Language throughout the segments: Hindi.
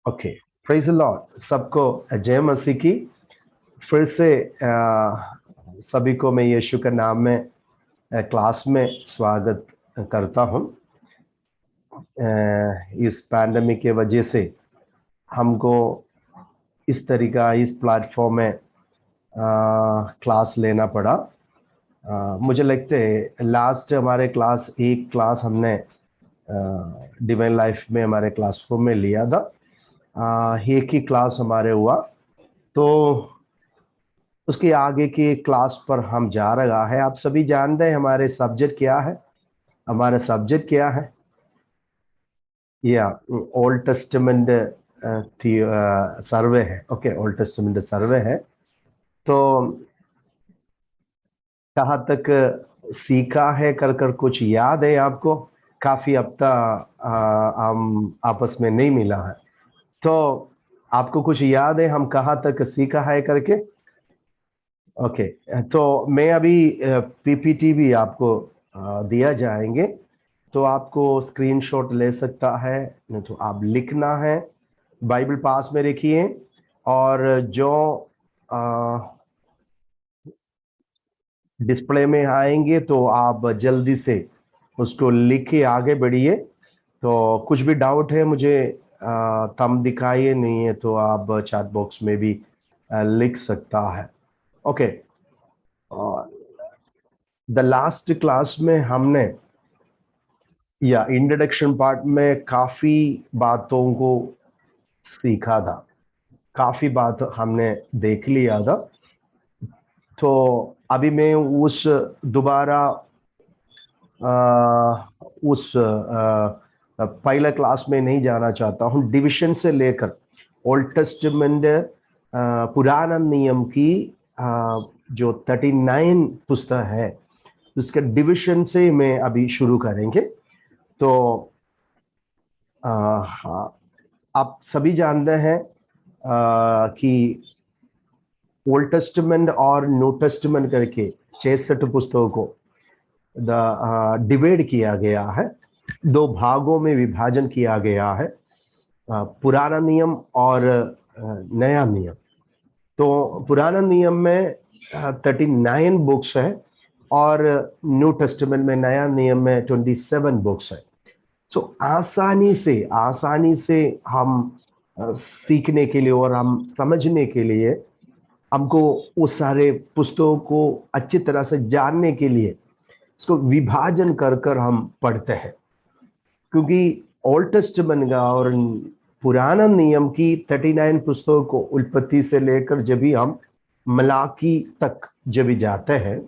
Okay, praise the Lord. सबको जय मसीह की। फिर से सभी को मैं यीशु के नाम में क्लास में स्वागत करता हूं। इस पैंडेमिक के वजह से हमको इस तरीका इस प्लेटफॉर्म में क्लास लेना पड़ा। मुझे लगता है लास्ट हमारे क्लास एक क्लास हमने डिवाइन लाइफ में हमारे क्लासरूम में लिया था। एक ही क्लास हमारे हुआ, तो उसके आगे की क्लास पर हम जा रहा है। आप सभी जानते हैं हमारे सब्जेक्ट क्या है। हमारा सब्जेक्ट क्या है? या ओल्ड टेस्टामेंट सर्वे है। ओके, ओल्ड टेस्टामेंट सर्वे है। तो कहाँ तक सीखा है कर कर कुछ याद है आपको? काफी हफ्ता हम आपस में नहीं मिला है, तो आपको कुछ याद है हम कहाँ तक सीखा है करके? ओके, तो मैं अभी पीपीटी भी आपको दिया जाएंगे, तो आपको स्क्रीनशॉट ले सकता है, नहीं तो आप लिखना है। बाइबल पास में रखिए, और जो डिस्प्ले में आएंगे तो आप जल्दी से उसको लिख के आगे बढ़िए। तो कुछ भी डाउट है मुझे थंब दिखाइए, नहीं है तो आप चैट बॉक्स में भी लिख सकता है। ओके, द लास्ट क्लास में हमने या इंट्रोडक्शन पार्ट में काफी बातों को सीखा था, काफी बात हमने देख लिया था। तो अभी मैं उस दोबारा उस पहले क्लास में नहीं जाना चाहता हूँ। डिविजन से लेकर ओल्ड टेस्टामेंट पुराना नियम की जो 39 पुस्तक है, उसके डिविजन से मैं अभी शुरू करेंगे। तो आप सभी जानते हैं कि ओल्ड टेस्टामेंट और न्यू टेस्टामेंट करके 66 पुस्तकों को डिवाइड किया गया है, दो भागों में विभाजन किया गया है, पुराना नियम और नया नियम। तो पुराना नियम में 39 बुक्स है, और न्यू टेस्टामेंट में नया नियम में 27 बुक्स है। तो आसानी से हम सीखने के लिए और हम समझने के लिए, हमको उस सारे पुस्तकों को अच्छी तरह से जानने के लिए इसको विभाजन कर कर हम पढ़ते हैं। क्योंकि ओल्ड टेस्टामेंट का और पुराना नियम की 39 पुस्तकों को उत्पत्ति से लेकर जब भी हम मलाकी तक जब भी जाते हैं,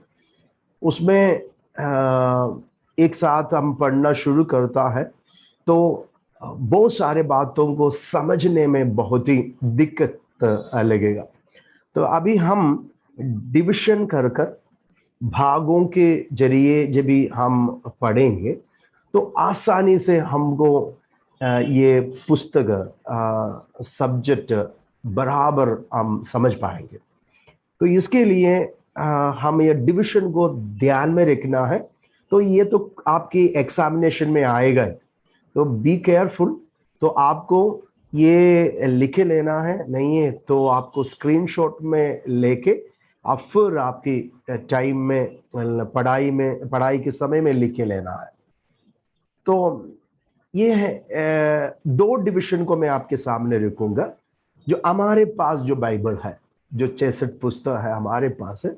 उसमें एक साथ हम पढ़ना शुरू करता है, तो बहुत सारे बातों को समझने में बहुत ही दिक्कत लगेगा। तो अभी हम डिविजन कर कर भागों के जरिए जब भी हम पढ़ेंगे, तो आसानी से हमको ये पुस्तक सब्जेक्ट बराबर हम समझ पाएंगे। तो इसके लिए हम ये डिविजन को ध्यान में रखना है। तो ये तो आपकी एग्जामिनेशन में आएगा, तो बी केयरफुल। तो आपको ये लिखे लेना है, नहीं है तो आपको स्क्रीनशॉट में लेके आप फिर आपकी टाइम में पढ़ाई के समय में लिखे लेना है। तो ये है दो डिविजन को मैं आपके सामने रखूंगा। जो हमारे पास जो बाइबल है, जो 66 पुस्तक है हमारे पास है,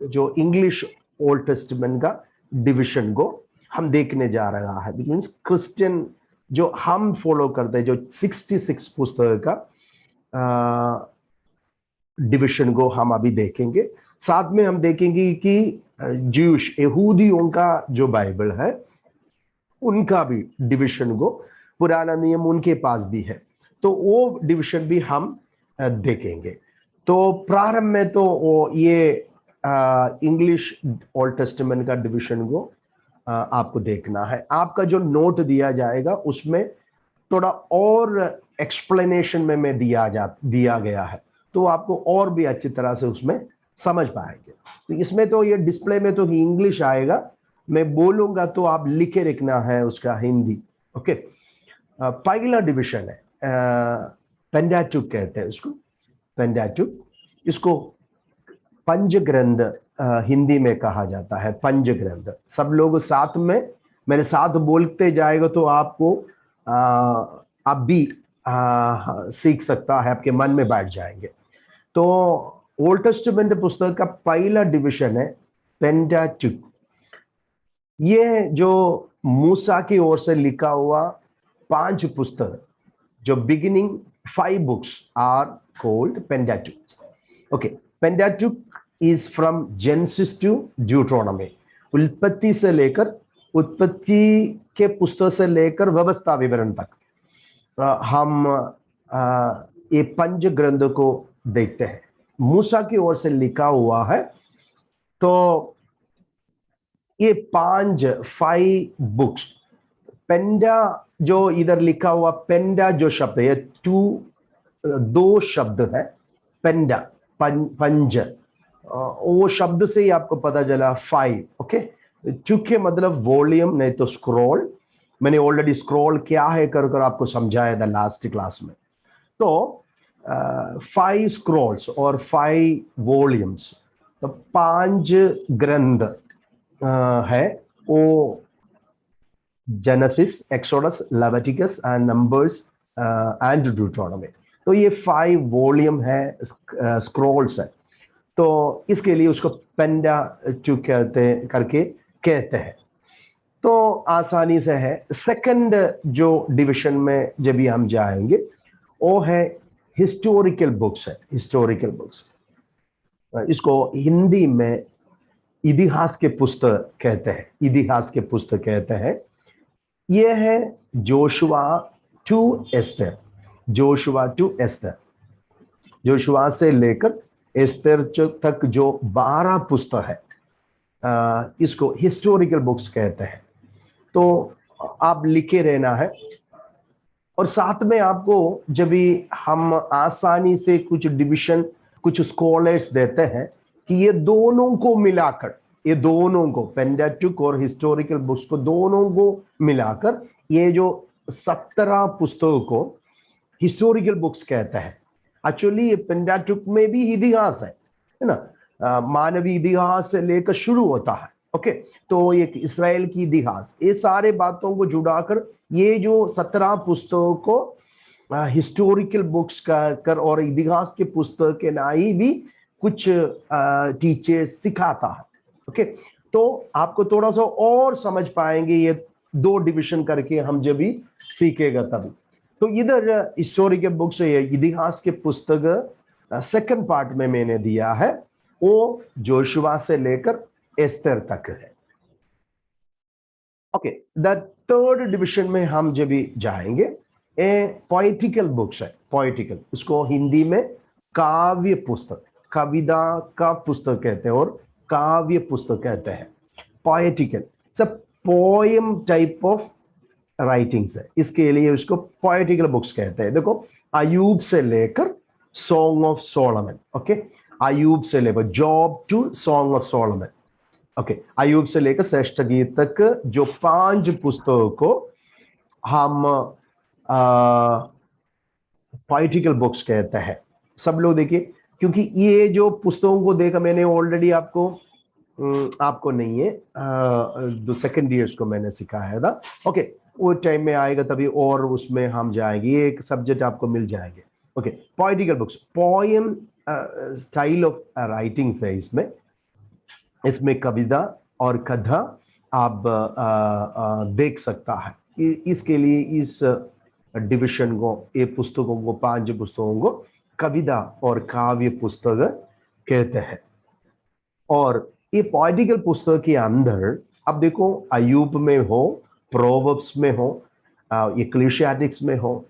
जो इंग्लिश ओल्ड टेस्टामेंट का डिविजन को हम देखने जा रहा है। मीन्स क्रिश्चियन जो हम फॉलो करते हैं, जो 66 पुस्तक का डिविजन को हम अभी देखेंगे। साथ में हम देखेंगे कि ज्यूश यहूदियों का जो बाइबल है, उनका भी डिविजन को, पुराना नियम उनके पास भी है, तो वो डिविजन भी हम देखेंगे। तो प्रारंभ में तो वो ये इंग्लिश ओल्ड टेस्टामेंट का डिविजन को आपको देखना है। आपका जो नोट दिया जाएगा उसमें थोड़ा और एक्सप्लेनेशन में दिया गया है, तो आपको और भी अच्छी तरह से उसमें समझ पाएंगे। तो इसमें तो ये डिस्प्ले में तो इंग्लिश आएगा, मैं बोलूंगा तो आप लिखे रखना है उसका हिंदी। ओके, पहला डिविजन है, पेंटाटुक कहते हैं उसको, पेंटाटुक। इसको पंच ग्रंथ हिंदी में कहा जाता है, पंच ग्रंथ। सब लोग साथ में मेरे साथ बोलते जाएगा तो आपको आप भी सीख सकता है, आपके मन में बैठ जाएंगे। तो ओल्ड टेस्टामेंट पुस्तक का पहला डिविजन है पेंटाटुक। ये जो मूसा की ओर से लिखा हुआ 5 पुस्तक, जो beginning 5 books are called Pentateuch. Okay, Pentateuch is from Genesis to Deuteronomy. उत्पत्ति से लेकर, उत्पत्ति के पुस्तक से लेकर व्यवस्था विवरण तक हम ये पंच ग्रंथ को देखते हैं। मूसा की ओर से लिखा हुआ है। तो ये 5 बुक्स, पेंडा जो इधर लिखा हुआ, पेंडा जो शब्द है, 2 शब्द है, पेंडा पंज, वो शब्द से ही आपको पता चला 5। ओके, चूंकि मतलब वॉल्यूम नहीं तो स्क्रॉल। मैंने ऑलरेडी स्क्रॉल क्या है कर आपको समझाया था लास्ट क्लास में। तो 5 स्क्रॉल्स और 5 वॉल्यूम्स, तो 5 ग्रंथ है वो, Genesis, Exodus, Leviticus and Numbers and Deuteronomy. तो ये 5 वॉल्यूम है, स्क्रॉल्स है। तो इसके लिए उसको पेंटाटुक कहते हैं। तो आसानी से है। सेकंड जो डिवीजन में जब भी हम जाएंगे वो है हिस्टोरिकल बुक्स है, हिस्टोरिकल बुक्स। इसको हिंदी में इतिहास के पुस्तक कहते हैं, इतिहास के पुस्तक कहते हैं। यह है Joshua to Esther, Joshua to Esther, Joshua से लेकर एस्तर तक जो 12 पुस्तक है, इसको हिस्टोरिकल बुक्स कहते हैं। तो आप लिखे रहना है। और साथ में आपको जब भी हम आसानी से कुछ डिवीजन, कुछ स्कॉलर्स देते हैं कि ये दोनों को मिलाकर, ये दोनों को, पेंटाटुक और हिस्टोरिकल बुक्स को, दोनों को मिलाकर ये जो 17 पुस्तकों को हिस्टोरिकल बुक्स कहते हैं। एक्चुअली ये पेंटाटुक में भी इतिहास है ना, मानवीय इतिहास से लेकर शुरू होता है। ओके, तो एक इसराइल की इतिहास, ये सारे बातों को जुड़ाकर ये जो 17 पुस्तकों को हिस्टोरिकल बुक्स का कर, और इतिहास के पुस्तक के नाई भी कुछ टीचर्स सिखाता है। ओके, तो आपको थोड़ा सा और समझ पाएंगे ये 2 डिविजन करके हम जब भी सीखेगा तभी। तो इधर हिस्टोरिकल बुक्स, इतिहास के पुस्तक सेकंड पार्ट में मैंने दिया है, वो जोशुआ से लेकर एस्तर तक है। ओके, द थर्ड डिविजन में हम जब भी जाएंगे, पोएटिकल बुक्स है, पोएटिकल, उसको हिंदी में काव्य पुस्तक, कविता का पुस्तक कहते हैं और काव्य पुस्तक कहते हैं। पोएटिकल सब पोएम टाइप ऑफ राइटिंग्स है, इसके लिए उसको पोएटिकल बुक्स कहते हैं। देखो, अयूब से लेकर Song of Solomon. Okay, Ayub से लेकर Job to Song of Solomon. Okay, Ayub से लेकर श्रेष्ठ गीत तक जो 5 पुस्तकों को हम पोएटिकल बुक्स कहते हैं। सब लोग देखिए, क्योंकि ये जो पुस्तकों को देखा मैंने ऑलरेडी आपको नहीं है, दो सेकेंड ईयर्स को मैंने सिखाया था। ओके, वो टाइम में आएगा तभी और उसमें हम जाएंगे, ये एक सब्जेक्ट आपको मिल जाएंगे। Okay, poetical books, poem style of writings है इसमें। इसमें कविता और कथा आप देख सकता है। इसके लिए इस डिविजन को, ये पुस्तकों को, 5 पुस्तकों को कविता और काव्य पुस्तक कहते हैं। और ये पोएटिकल पुस्तक के अंदर अब देखो, अयूब में हो, प्रोवर्ब्स में हो, इक्लेसियास्टिक्स में हो,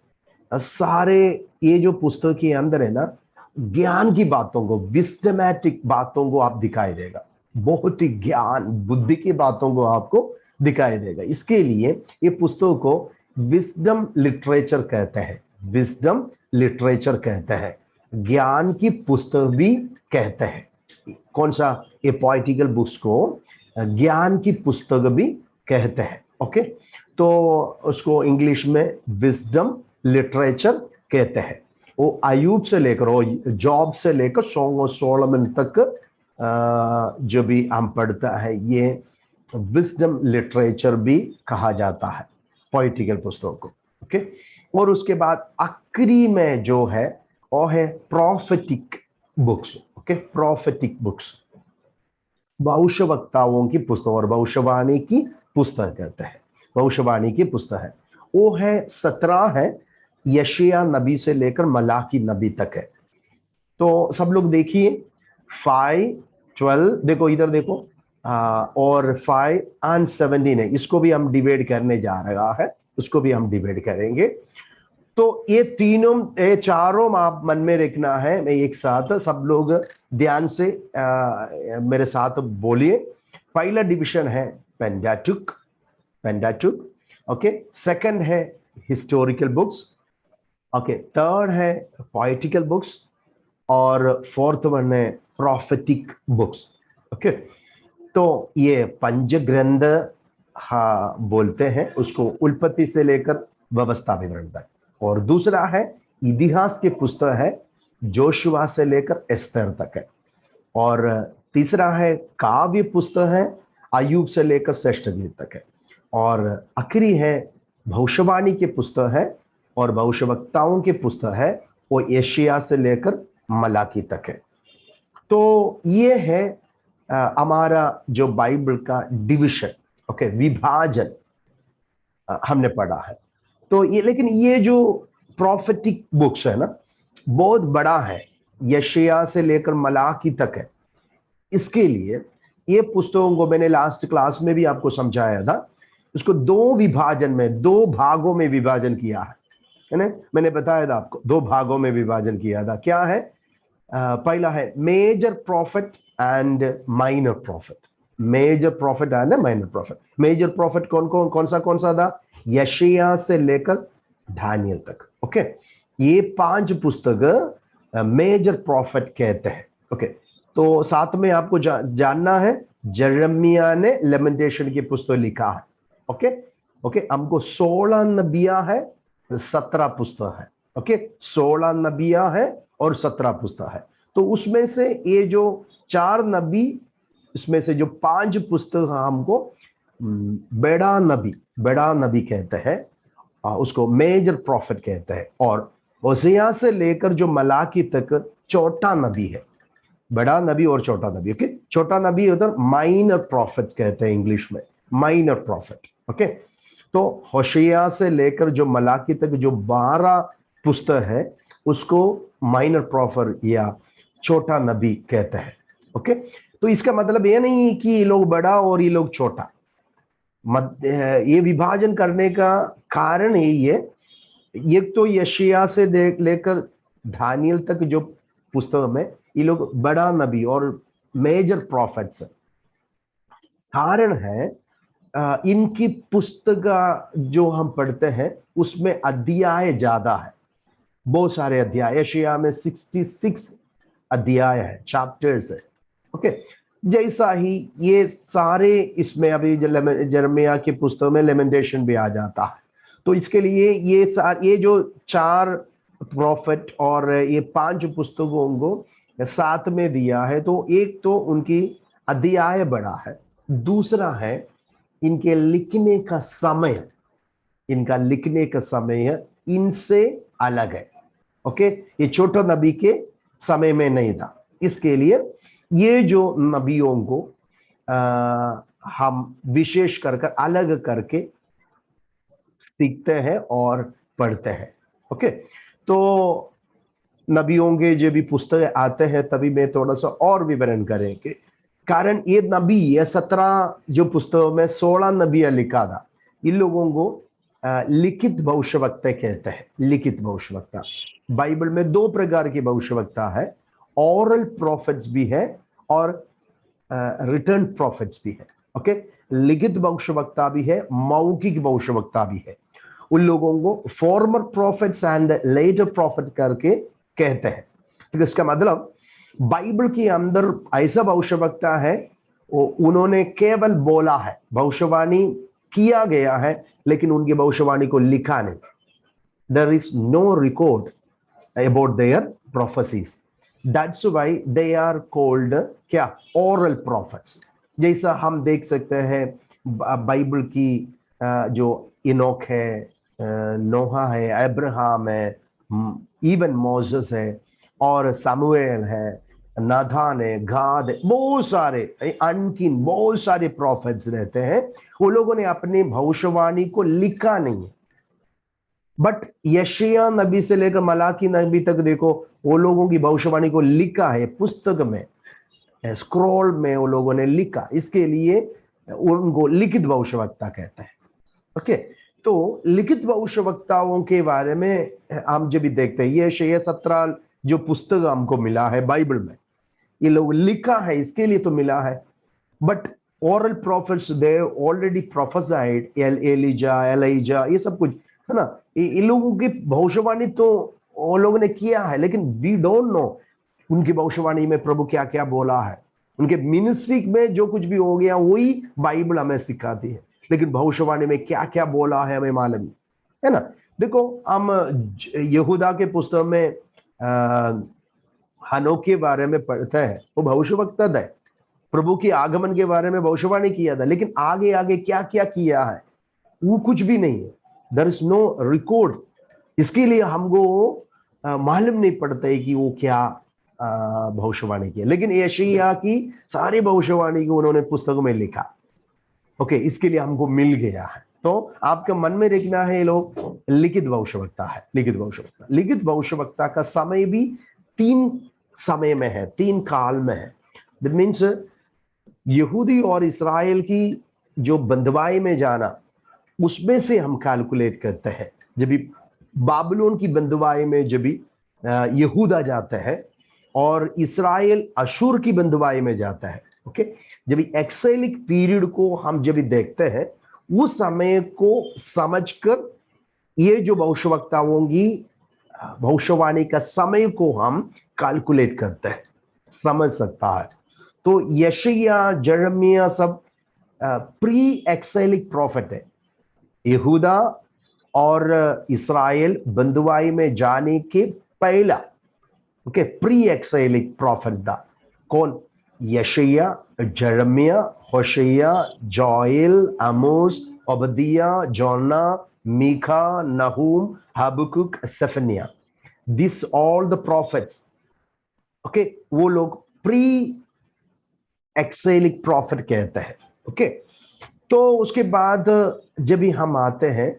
सारे ये जो पुस्तक के अंदर है ना, ज्ञान की बातों को, विस्डमैटिक बातों को आप दिखाई देगा, बहुत ही ज्ञान, बुद्धि की बातों को आपको दिखाई देगा। इसके लिए ये पुस्तक को विस्डम लिटरेचर कहते हैं, विस्डम लिटरेचर कहते हैं, ज्ञान की पुस्तक भी कहते हैं। कौन सा? ये पोएटिकल बुक्स को ज्ञान की पुस्तक भी कहते हैं। ओके, तो उसको इंग्लिश में विजडम लिटरेचर कहते हैं। वो अयूब से लेकर, वो जॉब से लेकर सॉन्ग ऑफ सोलोमन तक जो भी हम पढ़ता है, ये विजडम लिटरेचर भी कहा जाता है पोइटिकल पुस्तकों को। ओके, और उसके बाद आखिरी में जो है वो है prophetic books. Okay, prophetic books भविष्यवक्ताओं की पुस्तक और भविष्यवाणी की पुस्तक कहते हैं। भविष्यवाणी की पुस्तक है वो है 17 है, यशायाह नबी से लेकर मलाकी नबी तक है। तो सब लोग देखिए 5, 12 देखो, इधर देखो, और 5 और 17 है, इसको भी हम डिवाइड करने जा रहा है, उसको भी हम डिवाइड करेंगे। तो ये तीनों, ये चारों आप मन में रखना है। मैं एक साथ सब लोग ध्यान से मेरे साथ बोलिए। पहला डिवीजन है पेंटाटुक, पेंटाटुक। ओके, सेकंड है हिस्टोरिकल बुक्स। ओके, थर्ड है पोइटिकल बुक्स, और फोर्थ वन है प्रोफेटिक बुक्स। ओके, तो ये पंचग्रंथ हाँ बोलते हैं उसको, उत्पत्ति से लेकर व्यवस्था विवरण तक। और दूसरा है इतिहास की पुस्तक है, जोशुआ से लेकर एस्तर तक है। और तीसरा है काव्य पुस्तक है, अयूब से लेकर श्रेष्ठ गीत तक है। और आखिरी है भविष्यवाणी की पुस्तक है और भविष्यवक्ताओं की पुस्तक है, वो यशायाह से लेकर मलाकी तक है। तो ये है हमारा जो बाइबल का डिवीजन। ओके, विभाजन हमने पढ़ा है। तो ये, लेकिन ये जो प्रोफेटिक बुक्स है ना, बहुत बड़ा है, यशायाह से लेकर मलाकी तक है। इसके लिए ये पुस्तकों को मैंने लास्ट क्लास में भी आपको समझाया था, इसको दो विभाजन में, दो भागों में विभाजन किया है ना। मैंने बताया था आपको, दो भागों में विभाजन किया था। क्या है? पहला है major prophet and minor prophet. Major prophet and minor prophet. Major prophet कौन सा था? यशायाह से लेकर दानियल तक। ओके, ये 5 पुस्तक मेजर प्रॉफिट कहते हैं। ओके, तो साथ में आपको जानना है, जरमिया ने लेमेंटेशन की पुस्तक लिखा है। ओके ओके, हमको 16 नबिया है, 17 पुस्तक है। ओके, 16 नबिया है और 17 पुस्तक है। तो उसमें से ये जो 4 नबी, इसमें से जो 5 पुस्तक हमको बड़ा नबी कहते हैं, उसको मेजर प्रॉफिट कहते हैं। और ओसिया से लेकर जो मलाकी तक छोटा नबी है, बड़ा नबी और छोटा नबी। ओके, छोटा नबी उधर माइनर प्रॉफिट कहते हैं इंग्लिश में, माइनर प्रॉफिट। ओके, तो होशिया से लेकर जो मलाकी तक जो 12 पुस्तक है, उसको माइनर प्रॉफिट या छोटा नबी कहते हैं। ओके, तो इसका मतलब ये नहीं कि ये लोग बड़ा और ये लोग छोटा। ये विभाजन करने का कारण यही है, एक तो यशायाह से लेकर दानियल तक जो पुस्तक में ये लोग बड़ा नबी और मेजर प्रॉफिट्स है। कारण है इनकी पुस्तक जो हम पढ़ते हैं उसमें अध्याय ज्यादा है, बहुत सारे अध्याय। यशायाह में 66 अध्याय है, चैप्टर्स है। ओके, जैसा ही ये सारे इसमें अभी जरमिया की पुस्तक में लेमेंटेशन भी आ जाता है। तो इसके लिए ये जो 4 प्रॉफिट और ये 5 पुस्तकों को साथ में दिया है, तो एक तो उनकी अध्याय बड़ा है, दूसरा है इनके लिखने का समय, इनका लिखने का समय इनसे अलग है। ओके, ये छोटा नबी के समय में नहीं था, इसके लिए ये जो नबियों को हम विशेष कर अलग करके सीखते हैं और पढ़ते हैं। ओके, तो नबियों के जो भी पुस्तक आते हैं, तभी मैं थोड़ा सा और विवरण करेंगे। कारण ये नबी, ये 17 जो पुस्तकों में 16 नबिया लिखा था, इन लोगों को लिखित भविष्यवक्ता कहते हैं। लिखित भविष्यवक्ता, बाइबल में 2 प्रकार की भविष्यवक्ता है, ओरल प्रॉफिट्स भी है और रिटर्न प्रॉफिट्स भी है। ओके, लिखित भविष्यवक्ता भी है, मौखिक भविष्यवक्ता भी है। उन लोगों को farmer profits and later profit करके कहते हैं। तो इसका मतलब बाइबल के अंदर ऐसा भविष्यवक्ता है, वो उन्होंने केवल बोला है, भविष्यवाणी किया गया है, लेकिन उनकी भविष्यवाणी को लिखा नहीं। There is no record about their prophecies, that's why they are called क्या, ओरल प्रॉफिट्स। जैसा हम देख सकते हैं बाइबल की जो इनोक है, नोहा है, अब्राहम है, इवन मोसेस है, और सामुएल है, नाथान है, गाद है, बहुत सारे अनकिन बहुत सारे प्रॉफिट्स रहते हैं। वो लोगों ने अपनी भविष्यवाणी को लिखा नहीं, बट यशायाह नबी से लेकर मलाकी नबी तक देखो, वो लोगों की भविष्यवाणी को लिखा है, पुस्तक में, स्क्रॉल में वो लोगों ने लिखा। इसके लिए उनको लिखित भविष्यवक्ता कहते हैं। ओके, तो लिखित भविष्यवक्ताओं के बारे में हम जब भी देखते हैं, ये यशायाह 17 जो पुस्तक हमको मिला है बाइबल में, ये लोग लिखा है, इसके लिए तो मिला है। But oral profits they already prophesied, ELISA, ये सब कुछ है ना, इन लोगों की भविष्यवाणी तो वो लोगों ने किया है, लेकिन वी डोंट नो उनकी भविष्यवाणी में प्रभु क्या क्या बोला है। उनके मिनिस्ट्री में जो कुछ भी हो गया वही बाइबल हमें सिखाती है, लेकिन भविष्यवाणी में क्या क्या बोला है हमें मालूम है ना। देखो, हम यहूदा के पुस्तक में हनोक के बारे में पढ़ते हैं, वो भविष्यवक्ता है, प्रभु के आगमन के बारे में भविष्यवाणी किया था, लेकिन आगे आगे क्या क्या किया है वो कुछ भी नहीं है। There is no record. इसके लिए हमको मालूम नहीं पड़ता है कि वो क्या भविष्यवाणी किया, लेकिन यशायाह की सारी भविष्यवाणी को उन्होंने पुस्तकों में लिखा। ओके, इसके लिए हमको मिल गया है। तो आपके मन में रखना है, ये लोग लिखित भविष्यवक्ता है। लिखित भविष्यवक्ता का समय भी 3 समय में है, 3 काल में है। दैट मीन्स यहूदी और इस्राएल की जो बंधुआई में जाना, उसमें से हम कैलकुलेट करते हैं। जब भी बाबुलोन की बंधुआई में जब भी यहूदा जाता है और इस्राएल अशूर की बंधुआई में जाता है, ओके, जब एक्सेलिक पीरियड को हम जब भी देखते हैं, उस समय को समझकर ये जो भविष्यवक्ताओं की भविष्यवाणी का समय को हम कैलकुलेट करते हैं, समझ सकता है। तो यशायाह, यिर्मयाह सब प्री एक्सेलिक प्रॉफिट है। यहूदा और इस्राएल बंधुआई में जाने के पहला, ओके, प्री एक्सेलिक प्रॉफिट था। कौन? यशायाह, यिर्मयाह, होशैया, जोएल, आमोस, ओबदिय्याह, जोना, मीका, नहूम, हबक्कुक, सेफन्याह, this all the prophets, okay, वो लोग प्री एक्सेलिक प्रॉफिट कहते हैं। ओके, तो उसके बाद जब भी हम आते हैं,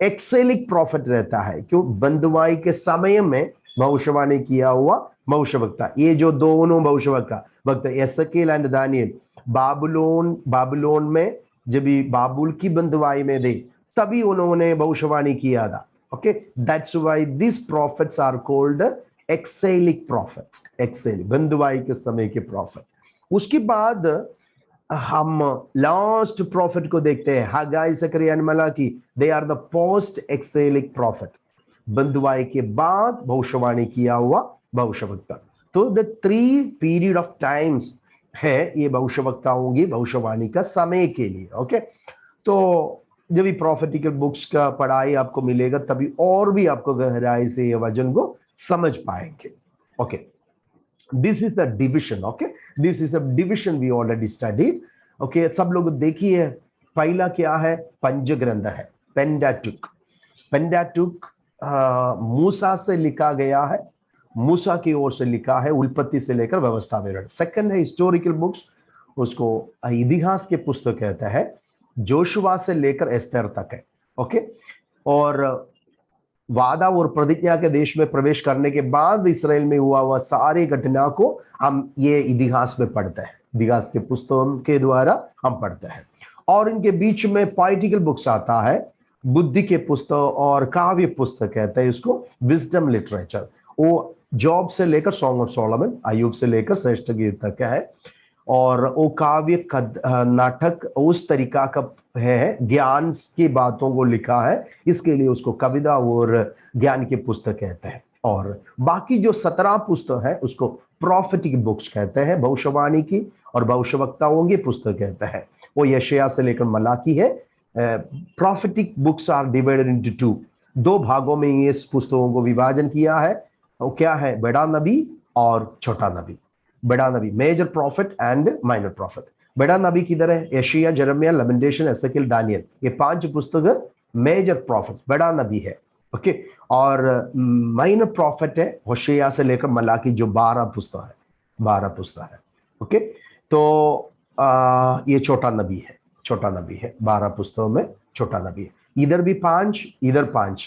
एक्सेलिक प्रॉफिट रहता है, क्यों? बंधुआई के समय में भविष्यवाणी किया हुआ भविष्यवक्ता। ये जो दोनों भविष्यवक्ता वक्त एसकेल एंड दानियल बाबुलोन में जब भी बाबुल की बंधुआई में थे, तभी उन्होंने भविष्यवाणी किया था। Okay, that's why this prophets are called exilic prophets, exilic बंधुआई के समय के प्रॉफिट। उसके बाद हम लास्ट प्रॉफिट को देखते हैं, Haggai, Zechariah, Malachi. They are the post exilic prophet, बंधुआई के बाद भविष्यवाणी किया हुआ भविष्यवक्ता। तो द 3 पीरियड ऑफ टाइम्स है ये भविष्यवक्ताओं की भविष्यवाणी का समय के लिए। ओके, तो जब भी प्रॉफिटिकल बुक्स का पढ़ाई आपको मिलेगा, तभी और भी आपको गहराई से ये वचन को समझ पाएंगे। Okay, this is the division. Okay, this is a division we already studied. Okay, सब लोग देखिए, पहला क्या है? पंचग्रंथ है, पेंटाटुक मूसा से लिखा गया है, मूसा की ओर से लिखा है, उत्पत्ति से लेकर व्यवस्था विवरण। सेकंड है हिस्टोरिकल बुक्स, उसको इतिहास के पुस्तक कहते हैं, जोशुआ से लेकर एस्तेर तक है। ओके, और वादा और प्रतिज्ञा के देश में प्रवेश करने के बाद इसराइल में हुआ सारी घटना को हम ये इतिहास में पढ़ते हैं, इतिहास के पुस्तकों के द्वारा हम पढ़ते हैं। और इनके बीच में पॉलिटिकल बुक्स आता है, बुद्धि के पुस्तक और काव्य पुस्तक कहते हैं इसको, विजडम लिटरेचर। वो जॉब से लेकर सॉन्ग ऑफ सोलोमन, अय्यूब से लेकर श्रेष्ठ गीत तक है। और वो काव्य नाटक उस तरीका का है, ज्ञान की बातों को लिखा है, इसके लिए उसको कविता और ज्ञान की पुस्तक कहते हैं। और बाकी जो 17 पुस्तक है उसको प्रॉफिटिक बुक्स कहते हैं, भविष्यवाणी की और भविष्यवक्ताओं की पुस्तक कहते हैं। वो यशायाह से लेकर मलाकी है, prophetic books are divided into two, दो भागों में ये पुस्तकों को विभाजन किया है। वो क्या है? बड़ा नबी और छोटा नबी। बड़ा नबी, major prophet and minor prophet. बड़ा नबी किधर है? यशायाह, यिर्मयाह, लेमेंटेशन, एसेकिएल, दानियल, ये 5 पुस्तक मेजर प्रॉफिट बड़ा नबी है। ओके, और माइनर प्रॉफिट है होशेया से लेकर मलाकी, जो 12 पुस्तक है, 12 पुस्तक है। ओके, तो ये छोटा नबी है, छोटा नबी है, 12 पुस्तकों में छोटा नबी है। इधर भी 5, इधर 5,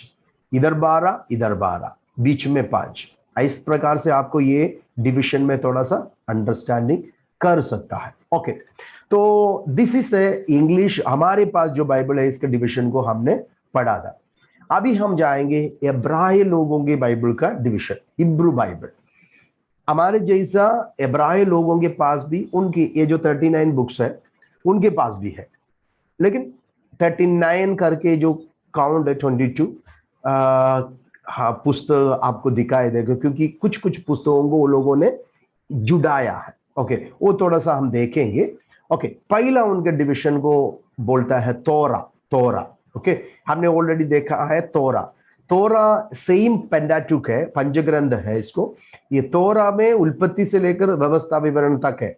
इधर 12, इधर 12, बीच में 5। इस प्रकार से आपको ये डिविजन में थोड़ा सा अंडरस्टैंडिंग कर सकता है। ओके, तो दिस इज इंग्लिश, हमारे पास जो बाइबल है इसके डिविजन को हमने पढ़ा था। अभी हम जाएंगे इब्राही लोगों के बाइबल का डिविजन, हिब्रू बाइबल। हमारे जैसा इब्राही लोगों के पास भी उनकी ये जो 39 बुक्स है उनके पास भी है, लेकिन 39 करके जो काउंट है 22 हाँ पुस्तक आपको दिखाई देगा, क्योंकि कुछ कुछ पुस्तकों को वो लोगों ने जुड़ाया है। ओके, वो थोड़ा सा हम देखेंगे। ओके, पहला उनके डिविजन को बोलता है तोरा। तोरा, ओके, हमने ऑलरेडी देखा है तोरा। तोरा सेम पेंटाटुक है, पंचग्रंथ है इसको। ये तोरा में उत्पत्ति से लेकर व्यवस्था विवरण तक है।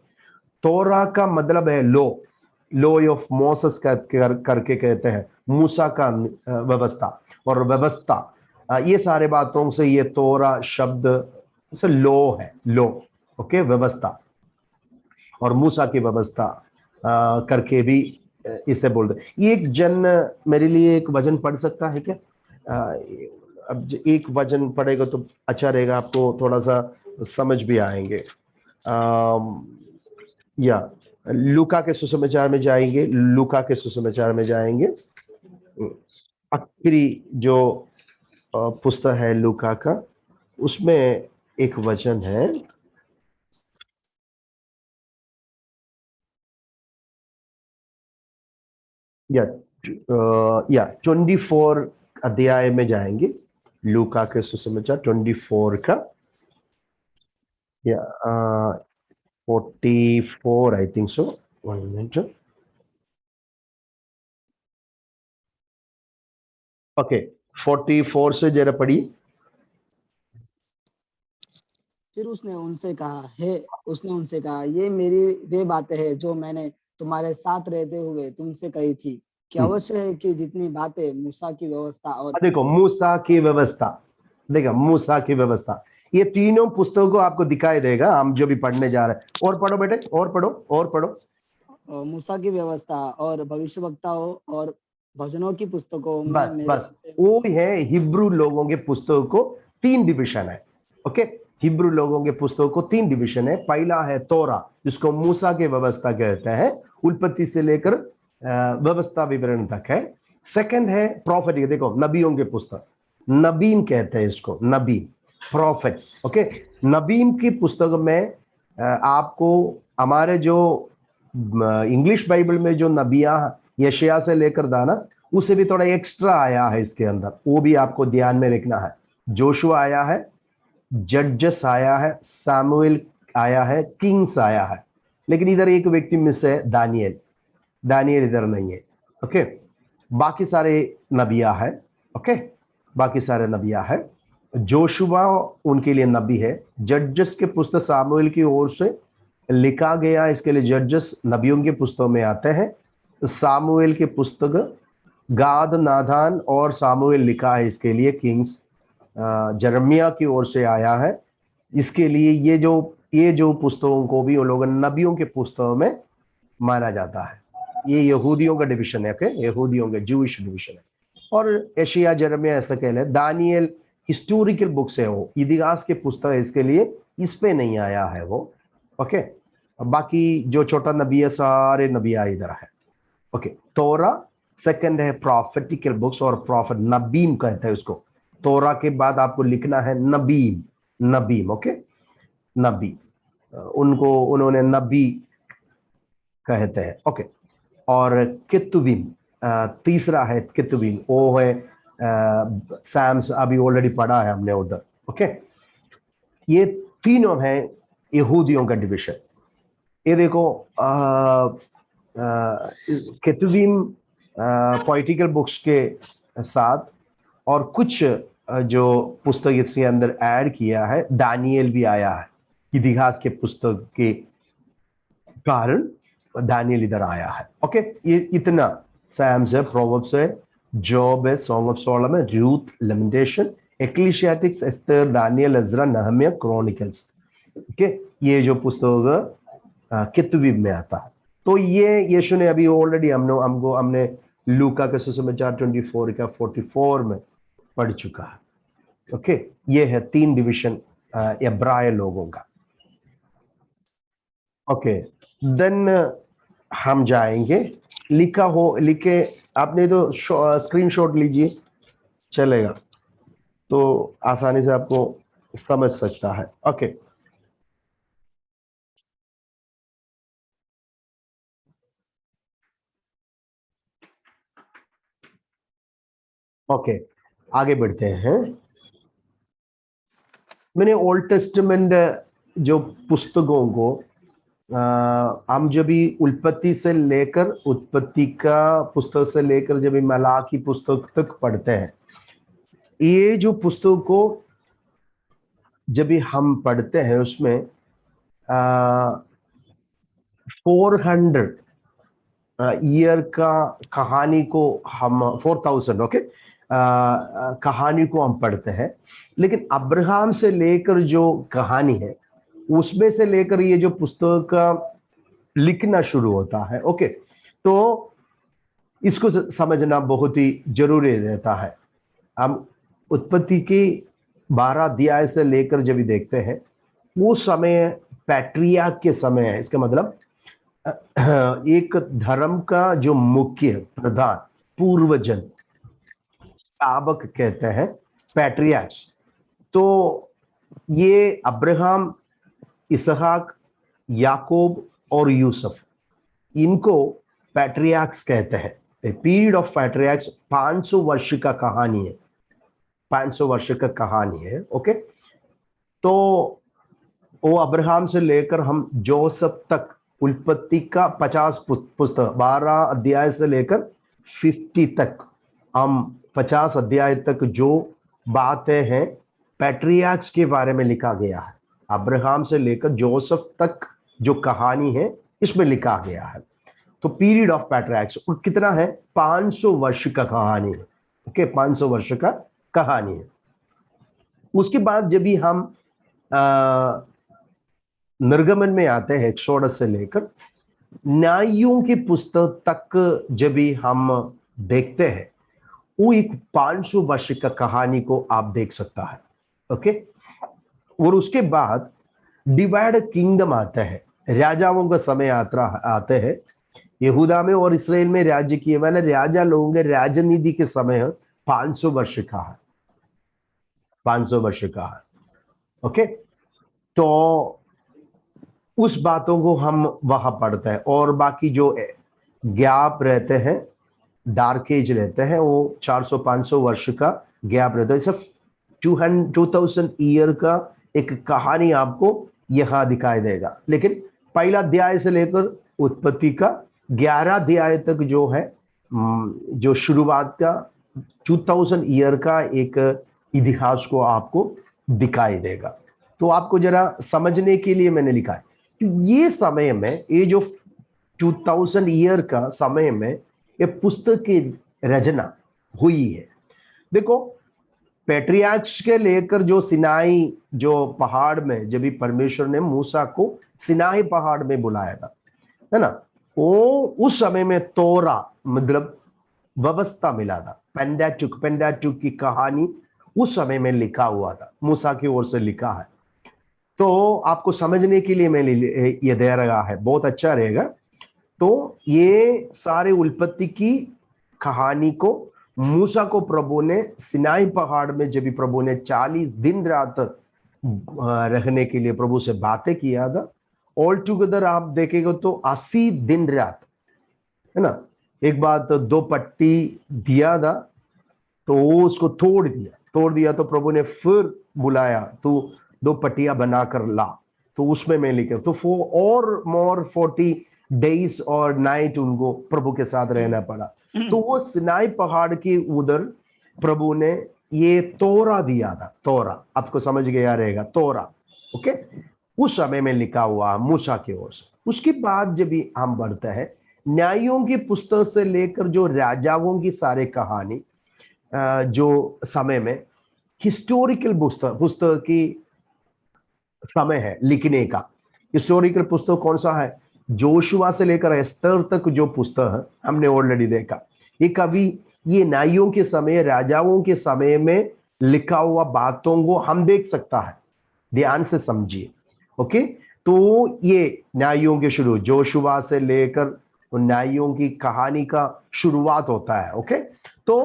तोरा का मतलब है लो, लो ऑफ मोसेस करके कहते हैं, मूसा का व्यवस्था और व्यवस्था। ये सारे बातों से ये तोरा शब्द से लो है, लो, ओके, व्यवस्था और मूसा की व्यवस्था करके भी इसे बोलते। एक जन मेरे लिए एक वचन पढ़ सकता है क्या? अब एक वचन पढ़ेगा तो अच्छा रहेगा, आपको थोड़ा सा समझ भी आएंगे। या लूका के सुसमाचार में जाएंगे, लूका के सुसमाचार में जाएंगे। आखिरी जो पुस्तक है लूका का, उसमें एक वचन है, या 24 अध्याय में जाएंगे, लूका के सुसमाचार 24 का, या 44 I think so. 1 minute. Okay, 44 से जरा पढ़िए। फिर उसने उनसे कहा, ये मेरी वे बातें हैं जो मैंने तुम्हारे साथ रहते हुए तुमसे कही थी, कि अवश्य है कि जितनी बातें मूसा की व्यवस्था और देखो मूसा की व्यवस्था, देखो मूसा की व्यवस्था, ये तीनों पुस्तकों को आपको दिखाई देगा, हम जो भी पढ़ने जा रहे हैं। और पढ़ो बेटे, और पढ़ो, और पढ़ो। मूसा की व्यवस्था और भविष्यवक्ताओं और भजनों की पुस्तकों में बस मेरे बस वो है हिब्रू लोगों के पुस्तकों को 3 डिविजन है। ओके, हिब्रू लोगों के पुस्तकों को 3 डिविजन है। पहला है तोरा, जिसको मूसा के व्यवस्था कहते हैं, उत्पत्ति से लेकर व्यवस्था विवरण तक है। सेकंड है प्रॉफिट, देखो नबियों के पुस्तक, नबीन कहते हैं इसको, नबी, प्रॉफिट्स। ओके, नबीन की पुस्तक में आपको हमारे जो इंग्लिश बाइबल में जो नबिया यशायाह से लेकर दाना, उसे भी थोड़ा एक्स्ट्रा आया है इसके अंदर, वो भी आपको ध्यान में रखना है। जोशुआ आया है, जजेस आया है, सामुएल आया है, किंग्स आया है, लेकिन इधर एक व्यक्ति मिस है, दानियल। दानियल इधर नहीं है। ओके, बाकी सारे नबिया है। ओके, बाकी सारे नबिया है। जोशुआ उनके लिए नबी है। जजेस के पुस्तक सामुएल की ओर से लिखा गया, इसके लिए जजेस नबियों के पुस्तकों में आते हैं। सामुएल के पुस्तक गाद, नादान और सामुएल लिखा है, इसके लिए किंग्स। जरमिया की ओर से आया है, इसके लिए ये जो पुस्तकों को भी वो लोग नबियों के पुस्तकों में माना जाता है। ये यहूदियों का डिविजन है, ओके, यहूदियों का जूइश डिविजन है। और एशिया, जरमिया, ऐसा कह ले। दानियल हिस्टोरिकल बुक्स है, वो इतिहास के पुस्तक है, इसके लिए इस पे नहीं आया है वो। ओके, बाकी जो छोटा नबी है, सारे नबिया इधर है। ओके, तोरा सेकंड है प्रॉफिटिकल बुक्स, और प्रॉफिट नबीम कहते हैं उसको। तोरा के बाद आपको लिखना है नबीम, नबीम। ओके, नबी, उनको उन्होंने नबी कहते हैं। ओके, और कितुबीम तीसरा है, कितुबीम वो है सैम्स, अभी ऑलरेडी पढ़ा है हमने उधर। ओके, ये तीनों हैं यहूदियों का डिविजन। ये देखो केतुबीम पोइटिकल बुक्स के साथ और कुछ जो पुस्तक इसके अंदर ऐड किया है, दानियल भी आया है इतिहास के पुस्तक के कारण, दानियल इधर आया है। ओके, ये इतना सैम्स है, प्रोवर्ब्स है, जॉब है, Song of Solomon, Ruth, Lamentation, Ecclesiastics, Esther, Daniel, Ezra, Nehemiah, Chronicles. Okay, ये जो पुस्तक कितुबीब में आता है। तो ये यीशु ने अभी ऑलरेडी हमने लूका के सुसमाचार 24 का 44 में पढ़ चुका है। ओके, ये है 3 डिवीजन इब्राय लोगों का। ओके, देन हम जाएंगे, लिखे आपने तो स्क्रीनशॉट लीजिए, चलेगा तो आसानी से आपको समझ सकता है। ओके, ओके, आगे बढ़ते हैं। मैंने ओल्ड टेस्टमेंट जो पुस्तकों को हम जब भी उत्पत्ति का पुस्तक से लेकर जब भी मलाकी पुस्तक तक पढ़ते हैं, ये जो पुस्तक को जब भी हम पढ़ते हैं उसमें 400 ईयर का कहानी को हम 4000 ओके कहानी को हम पढ़ते हैं, लेकिन अब्राहम से लेकर जो कहानी है उसमें से लेकर ये जो पुस्तक का लिखना शुरू होता है। ओके, तो इसको समझना बहुत ही जरूरी रहता है। हम उत्पत्ति की 12 अध्याय से लेकर जब भी देखते हैं, वो समय पैट्रियार्क के समय है। इसका मतलब एक धर्म का जो मुख्य प्रधान पूर्वजन स्थापक कहते हैं पैट्रियार्क्स। तो ये अब्राहम, इसहाक, याकूब और यूसुफ, इनको पैट्रियार्क्स कहते हैं। पीरियड ऑफ पैट्रियार्क्स 500 वर्ष का कहानी है, 500 वर्ष का कहानी है। ओके, तो वो अब्राहम से लेकर हम जोसेफ तक उत्पत्ति का 50 पुस्तक 12 अध्याय से लेकर 50 तक, हम 50 अध्याय तक जो बातें हैं पैट्रियार्क्स के बारे में लिखा गया है। अब्राहम से लेकर जोसेफ तक जो कहानी है इसमें लिखा गया है। तो पीरियड ऑफ पैट्रियार्क्स कितना है? 500 वर्ष का कहानी है। ओके, 500 वर्ष का कहानी है। उसके बाद जब भी हम निर्गमन में आते हैं, एक्सोडस से लेकर न्यायों की पुस्तक तक जब भी हम देखते हैं, वो एक 500 वर्ष का कहानी को आप देख सकता है। ओके, और उसके बाद डिवाइड किंगडम आता है, राजाओं का समय यात्रा आते हैं। यहूदा में और इसराइल में राज्य किए वाले राजा लोगों के राजनीति के समय 500 वर्ष का है, 500 वर्ष का है। ओके, तो उस बातों को हम वहां पढ़ते हैं। और बाकी जो गैप रहते हैं, डार्क एज रहते हैं, वो 400-500 वर्ष का गैप रहता है। सिर्फ 2000 ईयर का एक कहानी आपको यहां दिखाई देगा। लेकिन पहला अध्याय से लेकर उत्पत्ति का 11 अध्याय तक जो है, जो शुरुआत का 2000 ईयर का एक इतिहास को आपको दिखाई देगा। तो आपको जरा समझने के लिए मैंने लिखा है कि ये समय में, ये जो 2000 ईयर का समय में ये पुस्तक की रचना हुई है। देखो, पैट्रियार्क्स के लेकर जो सिनाई जो पहाड़ में जब भी परमेश्वर ने मूसा को सिनाई पहाड़ में बुलाया था, है ना, वो उस समय में तोरा मतलब व्यवस्था मिला था। पेंटाटुक की कहानी उस समय में लिखा हुआ था, मूसा की ओर से लिखा है। तो आपको समझने के लिए मैंने ये दे रहा है, बहुत अच्छा रहेगा। तो ये सारे उत्पत्ति की कहानी को मूसा को प्रभु ने सिनाई पहाड़ में जब भी प्रभु ने 40 दिन रात रहने के लिए प्रभु से बातें किया था, ऑल टुगेदर आप देखेंगे तो 80 दिन रात, है ना। एक बात 2 पट्टी दिया था, तो वो उसको तोड़ दिया तो प्रभु ने फिर बुलाया, तो 2 पट्टियां बनाकर ला, तो उसमें मैं लिखे तो 4 और मोर 40 डेज और नाइट उनको प्रभु के साथ रहना पड़ा। तो वो सिनाई पहाड़ की उधर प्रभु ने ये तोरा दिया था। तोरा आपको समझ गया रहेगा, तोरा, ओके, उस समय में लिखा हुआ मूसा की ओर से। उसके बाद जब भी हम बढ़ते हैं, न्यायों की पुस्तक से लेकर जो राजाओं की सारे कहानी, जो समय में हिस्टोरिकल पुस्तक की समय है लिखने का। हिस्टोरिकल पुस्तक कौन सा है? जोशुआ से लेकर एस्तर तक जो पुस्तक है हमने ऑलरेडी देखा, ये कभी ये न्यायों के समय, राजाओं के समय में लिखा हुआ बातों को हम देख सकता है। ध्यान से समझिए, ओके। तो ये न्यायों के शुरू, जोशुआ से लेकर न्यायों की कहानी का शुरुआत होता है, ओके। तो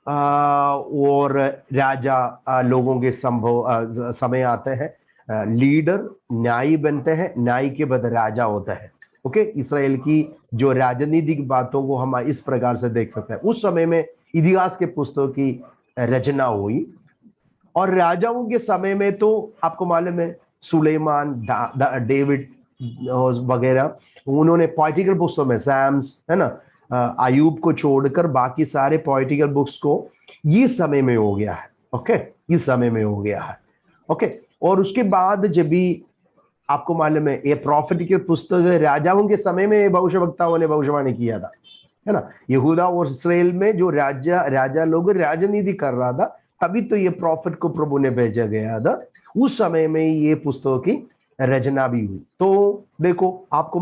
और राजा लोगों के संभव समय आते हैं, लीडर न्यायी बनते हैं, न्यायी के बाद राजा होता है, ओके। इसराइल की जो राजनीतिक बातों को हम इस प्रकार से देख सकते हैं। उस समय में इतिहास के पुस्तकों की रचना हुई। और राजाओं के समय में तो आपको मालूम है, सुलेमान, डेविड वगैरह, उन्होंने पॉलिटिकल पुस्तकों में, सैम्स है ना, अयूब को छोड़कर बाकी सारे पॉलिटिकल बुक्स को ये समय में हो गया है, ओके, इस समय में हो गया है, ओके। और उसके बाद जब भी आपको मालूम है, ये प्रॉफिटिकल पुस्तक राजाओं के समय में भविष्यवक्ताओं ने भविष्यवाणी किया था, है ना। यहूदा और इस्राएल में जो राजा लोग राजनीति कर रहा था, तभी तो ये प्रॉफिट को प्रभु ने भेजा गया था। उस समय में ये पुस्तकों की रचना भी हुई। तो देखो आपको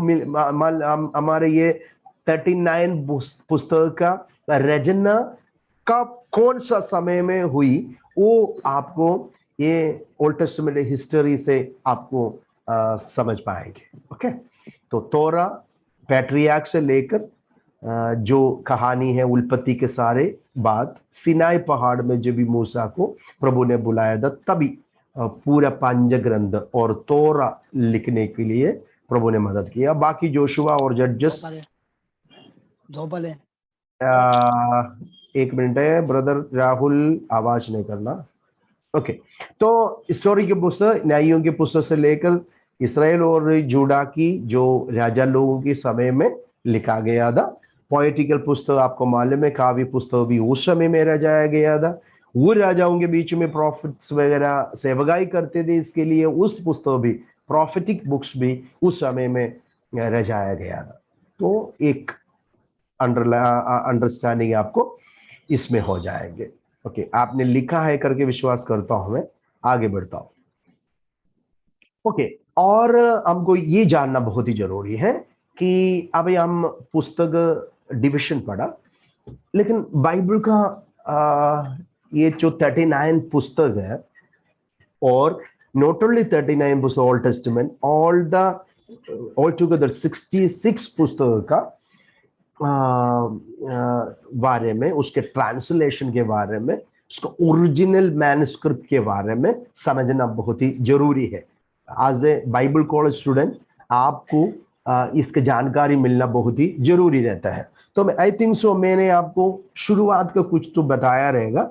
हमारे ये 39 पुस्तक का रचना का कौन सा समय में हुई, वो आपको ये ओल्ड टेस्टामेंट हिस्ट्री से आपको समझ पाएंगे, ओके। तो तोरा पैट्रियार्क से लेकर जो कहानी है उत्पत्ति के सारे बात, सिनाई पहाड़ में जब भी मूसा को प्रभु ने बुलाया था, तभी पूरा पंच ग्रंथ और तोरा लिखने के लिए प्रभु ने मदद किया। बाकी जोशुआ और जड्जस, एक मिनट है ब्रदर राहुल, आवाज नहीं करना, ओके। तो स्टोरी के पुस्तक, न्यायियों के पुस्तक से लेकर इसराइल और जूडा की जो राजा लोगों के समय में लिखा गया था। पॉलिटिकल पुस्तक आपको मालूम है, काव्य पुस्तक भी उस समय में रचाया गया था। वो राजाओं के बीच में प्रॉफिट्स वगैरह सेवगाई करते थे, इसके लिए उस पुस्तक भी, प्रॉफिटिक बुक्स भी उस समय में रचाया गया था। तो एक अंडरस्टैंडिंग आपको इसमें हो जाएंगे, ओके। आपने लिखा है करके विश्वास करता हूं, मैं आगे बढ़ता हूं, ओके। और हमको ये जानना बहुत ही जरूरी है कि अभी हम पुस्तक डिविजन पढ़ा, लेकिन बाइबल का ये जो 39 पुस्तक है, और नॉट ओनली 39 पुस्तक ओल्ड टेस्टामेंट, ऑल टुगेदर 66 पुस्तक का बारे में, उसके ट्रांसलेशन के बारे में, उसका ओरिजिनल मैन्युस्क्रिप्ट के बारे में समझना बहुत ही जरूरी है। As a Bible college student आपको इसकी जानकारी मिलना बहुत ही जरूरी रहता है। तो आई थिंक सो मैंने आपको शुरुआत का कुछ तो बताया रहेगा,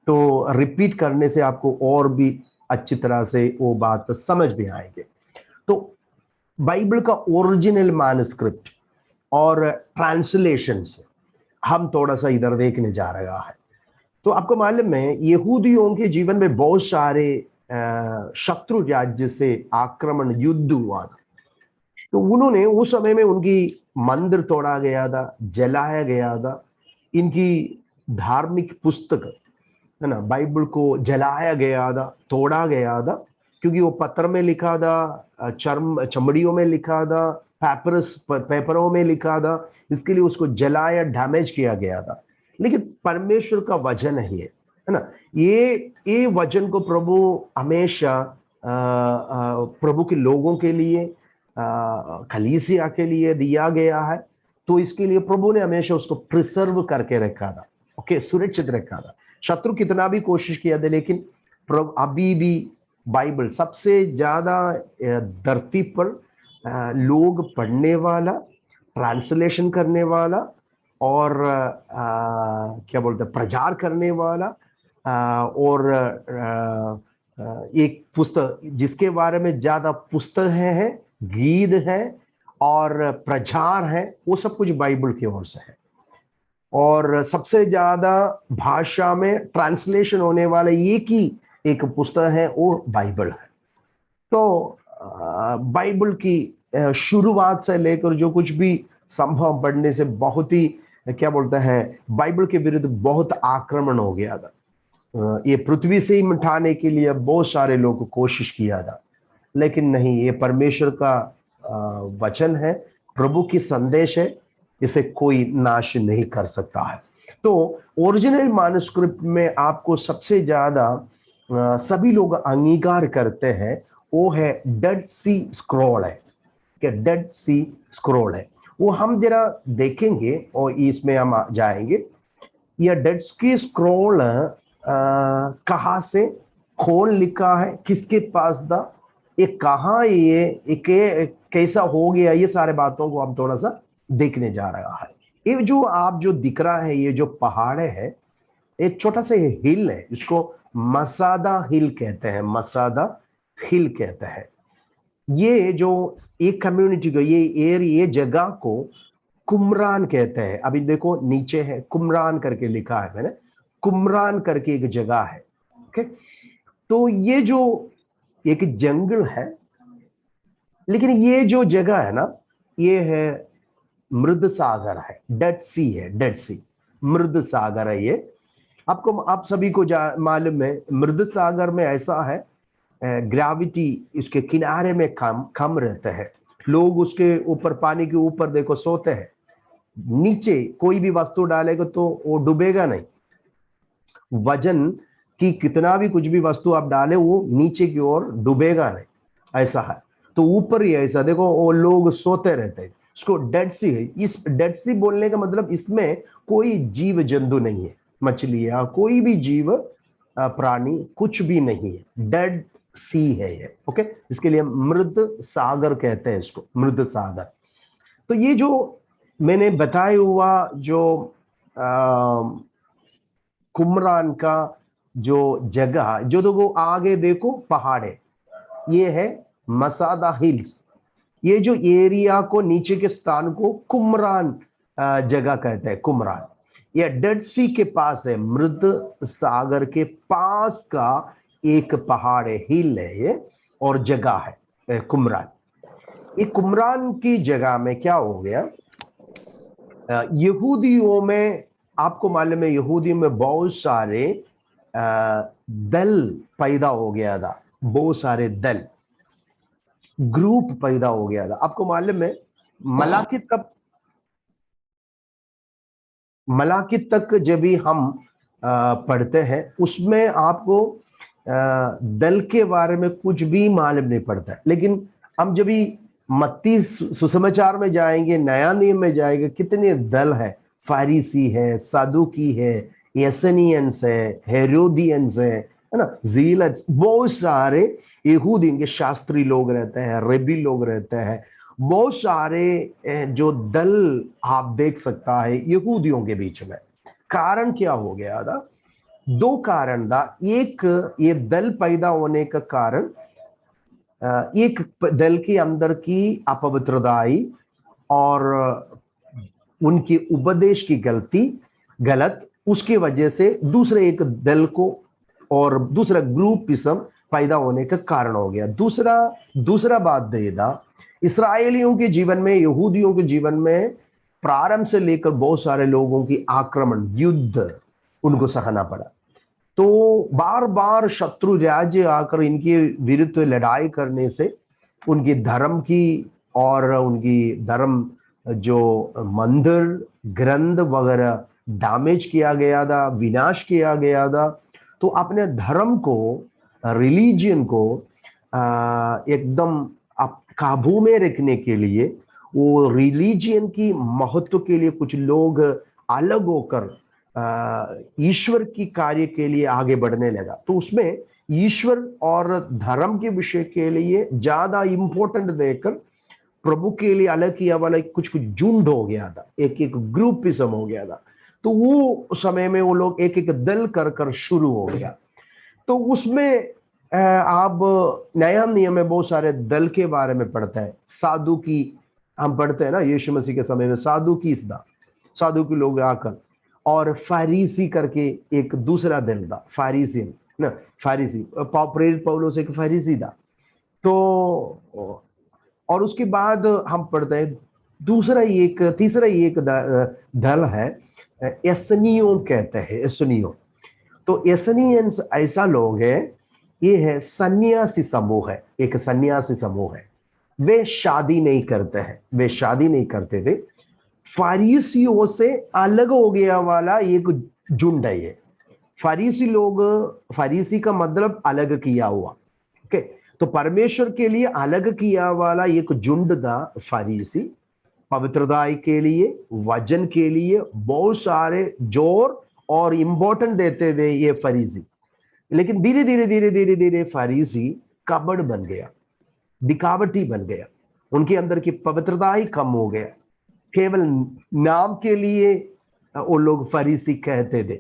तो रिपीट करने से आपको और भी अच्छी तरह से वो बात समझ में आएंगे। तो बाइबल का ओरिजिनल मैन्युस्क्रिप्ट और ट्रांसलेशन से हम थोड़ा सा इधर देखने जा रहा है। तो आपको मालूम है, यहूदियों के जीवन में बहुत सारे शत्रु राज्य से आक्रमण, युद्ध हुआ था। तो उन्होंने उस समय में उनकी मंदिर तोड़ा गया था, जलाया गया था, इनकी धार्मिक पुस्तक है ना, बाइबल को जलाया गया था, तोड़ा गया था, क्योंकि वो पत्थर में लिखा था, चमड़ियों में लिखा था, पेपरों में लिखा था, इसके लिए उसको जलाया, डैमेज किया गया था। लेकिन परमेश्वर का वचन है ना, ये वचन को प्रभु हमेशा प्रभु के लोगों के लिए, कलीसिया के लिए दिया गया है। तो इसके लिए प्रभु ने हमेशा उसको प्रिजर्व करके रखा था, ओके, सुरक्षित रखा था। शत्रु कितना भी कोशिश किया था, लेकिन प्रभु अभी भी बाइबल सबसे ज्यादा धरती पर लोग पढ़ने वाला, ट्रांसलेशन करने वाला और क्या बोलते हैं, प्रचार करने वाला, और एक पुस्तक जिसके बारे में ज्यादा पुस्तक है, गीत है और प्रचार है, वो सब कुछ बाइबल की ओर से है। और सबसे ज्यादा भाषा में ट्रांसलेशन होने वाले एक ही एक पुस्तक है, वो बाइबल है। तो बाइबल की शुरुआत से लेकर जो कुछ भी संभव पढ़ने से बहुत ही क्या बोलते हैं, बाइबल के विरुद्ध बहुत आक्रमण हो गया था। ये पृथ्वी से ही मिटाने के लिए बहुत सारे लोग कोशिश किया था, लेकिन नहीं, ये परमेश्वर का वचन है, प्रभु की संदेश है, इसे कोई नाश नहीं कर सकता है। तो ओरिजिनल मैन्युस्क्रिप्ट में आपको सबसे ज्यादा सभी लोग अंगीकार करते हैं, वो है डेड सी स्क्रॉल है, कि डेड सी स्क्रॉल है। वो हम जरा देखेंगे और इसमें हम जाएंगे। यह डेड सी स्क्रॉल कहाँ से, कौन लिखा है, किसके पास था, ये कहाँ, ये कैसा हो गया, ये सारे बातों को हम थोड़ा सा देखने जा रहा है। ये जो आप जो दिख रहा है, ये जो पहाड़े है, एक छोटा सा हिल है, इसको मसादा हिल कहते हैं, मसादा हिल कहते हैं। ये जो एक कम्युनिटी को, ये जगह को कुमरान कहते हैं। अभी देखो नीचे है कुमरान करके लिखा है मैंने, कुमरान करके एक जगह है। ओके, तो ये जो एक जंगल है, लेकिन ये जो जगह है ना, ये है मृद सागर है, डेड सी है, डेड सी मृद सागर है ये। आपको, आप सभी को मालूम है, मृद सागर में ऐसा है, ग्रेविटी इसके किनारे में कम रहता है, लोग उसके ऊपर, पानी के ऊपर देखो सोते हैं, नीचे कोई भी वस्तु डालेगा तो वो डूबेगा नहीं, वजन की कितना भी कुछ भी वस्तु आप डाले वो नीचे की ओर डूबेगा नहीं, ऐसा है। तो ऊपर ही ऐसा देखो, वो लोग सोते रहते हैं, इसको डेड सी है। इस डेड सी बोलने का मतलब इसमें कोई जीव जंतु नहीं है, मछलियां, कोई भी जीव प्राणी कुछ भी नहीं है, डेड सी है ये। ओके, इसके लिए मृद सागर कहते हैं इसको, मृद सागर। तो ये जो मैंने बताया हुआ जो कुमरान का जो जगह, जो देखो आगे देखो पहाड़े, ये है मसादा हिल्स। ये जो एरिया को, नीचे के स्थान को कुमरान जगह कहते हैं, कुमरान। ये डेड सी के पास है, मृद सागर के पास का एक पहाड़ है, हिल है ये, और जगह है कुमरान। ये कुमरान की जगह में क्या हो गया, यहूदियों में, आपको मालूम है यहूदियों में बहुत सारे दल पैदा हो गया था, बहुत सारे दल, ग्रुप पैदा हो गया था। आपको मालूम है मलाकी तक जब भी हम पढ़ते हैं, उसमें आपको दल के बारे में कुछ भी मालूम नहीं पड़ता है। लेकिन हम जब भी मत्ती सुसमाचार में जाएंगे, नया नियम में जाएंगे, कितने दल है, फारिसी है, सादुकी है, एसनियंस है, हेरोदियंस है ना, जीलट्स, बहुत सारे यहूदी, इनके शास्त्री लोग रहते हैं, रेबी लोग रहते हैं, बहुत सारे जो दल आप देख सकता है यहूदियों के बीच में। कारण क्या हो गया था, दो कारण था। एक, ये दल पैदा होने का कारण, एक दल के अंदर की अपवित्रता आई और उनकी उपदेश की गलत, उसकी वजह से दूसरे एक दल को और दूसरा ग्रुपिज्म पैदा होने का कारण हो गया। दूसरा बात देदा, इसराइलियों के जीवन में, यहूदियों के जीवन में प्रारंभ से लेकर बहुत सारे लोगों की आक्रमण, युद्ध उनको सहना पड़ा। तो बार बार शत्रु राज्य आकर इनके विरुद्ध लड़ाई करने से उनकी धर्म की, और उनकी धर्म जो मंदिर, ग्रंथ वगैरह डैमेज किया गया था, विनाश किया गया था। तो अपने धर्म को, रिलीजियन को एकदम काबू में रखने के लिए, वो रिलीजियन की महत्व के लिए कुछ लोग अलग होकर ईश्वर की कार्य के लिए आगे बढ़ने लगा। तो उसमें ईश्वर और धर्म के विषय के लिए ज्यादा इंपॉर्टेंट देकर प्रभु के लिए अलग किया वाला कुछ झुंड हो गया था, एक ग्रुपिज्म हो गया था। तो वो समय में वो लोग एक दल कर शुरू हो गया। तो उसमें आप नया नियम में बहुत सारे दल के बारे में पढ़ता है, साधु की हम पढ़ते हैं ना यीशु मसीह के समय में साधु के लोग आकर, और फारीसी करके एक दूसरा दल था, फारीसी ना, फारीसी प्रेरित पौलुस एक फारीसी था। तो और उसके बाद हम पढ़ते हैं तीसरा एक दल है, एसनियों कहते हैं, एसनियों। तो एसनियंस ऐसा लोग है, ये है सन्यासी समूह है, एक सन्यासी समूह है। वे शादी नहीं करते थे। फारीसियों से अलग हो गया वाला एक झुंड है ये। फारीसी का मतलब अलग किया हुआ, ओके। तो परमेश्वर के लिए अलग किया वाला एक झुंड था फारीसी। पवित्रता के लिए, वचन के लिए बहुत सारे जोर और इंपॉर्टेंट देते थे ये फरीसी। लेकिन धीरे धीरे फरीसी कपड़ बन गया, दिखावटी बन गया। उनके अंदर की पवित्रता ही कम हो गया। केवल नाम के लिए वो लोग फरीसी कहते थे,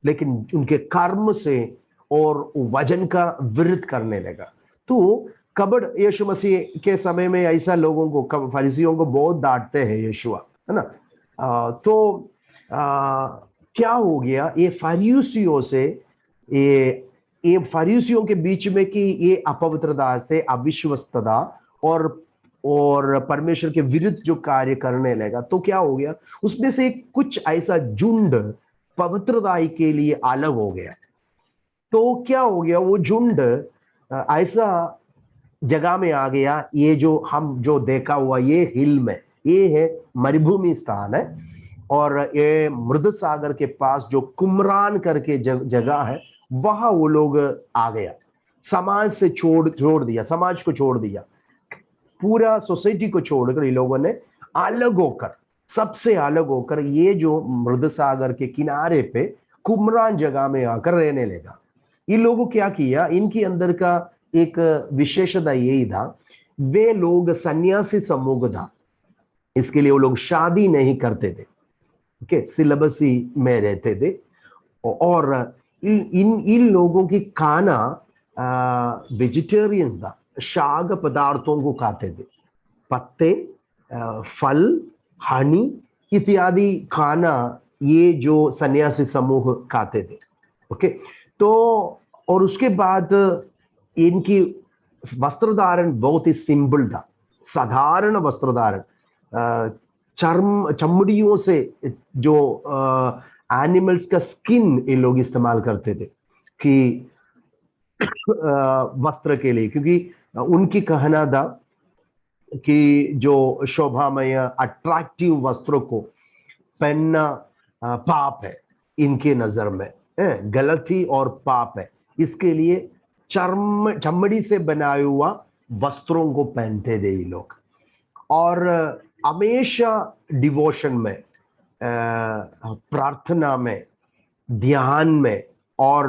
लेकिन उनके कर्म से और वजन का विरुद्ध करने लगा। तो कबड़ यीशु मसीह के समय में ऐसा लोगों को, फरीसियों को बहुत डांटते हैं यीशुआ, है ना। क्या हो गया, ये फरीसियों से, ये फरीसियों के बीच में कि ये अपवित्रता से, अविश्वस्तता और परमेश्वर के विरुद्ध जो कार्य करने लगा, तो क्या हो गया, उसमें से कुछ ऐसा झुंड पवित्रता के लिए अलग हो गया। तो क्या हो गया, वो झुंड ऐसा जगह में आ गया, ये जो देखा हुआ ये हिल में, ये है मरुभूमि स्थान है, और ये मृद सागर के पास जो कुमरान करके जगह है, वहां वो लोग आ गया। समाज से छोड़ दिया, समाज को छोड़ दिया, पूरा सोसाइटी को छोड़कर ये लोगों ने अलग होकर, सबसे अलग होकर, ये जो मृद सागर के किनारे पे कुमरान जगह में आकर रहने लगा। इन लोगों क्या किया, इनके अंदर का एक विशेषता यही था, वे लोग सन्यासी समूह था, इसके लिए वो लोग शादी नहीं करते थे, ओके, सिलेबसी में रहते थे। और इन लोगों की खाना वेजिटेरियंस था, शाक पदार्थों को खाते थे, पत्ते, फल, हनी इत्यादि खाना ये जो सन्यासी समूह खाते थे, ओके। तो और उसके बाद इनकी वस्त्र धारण बहुत ही सिंपल था, साधारण वस्त्र धारण, चमड़ियों से जो एनिमल्स का स्किन ये लोग इस्तेमाल करते थे कि वस्त्र के लिए, क्योंकि उनकी कहना था कि जो शोभामय अट्रैक्टिव वस्त्रों को पहनना पाप है इनके नजर में, गलती और पाप है, इसके लिए चमड़ी से बनाए हुआ वस्त्रों को पहनते थे ये लोग। और हमेशा डिवोशन में, प्रार्थना में, ध्यान में और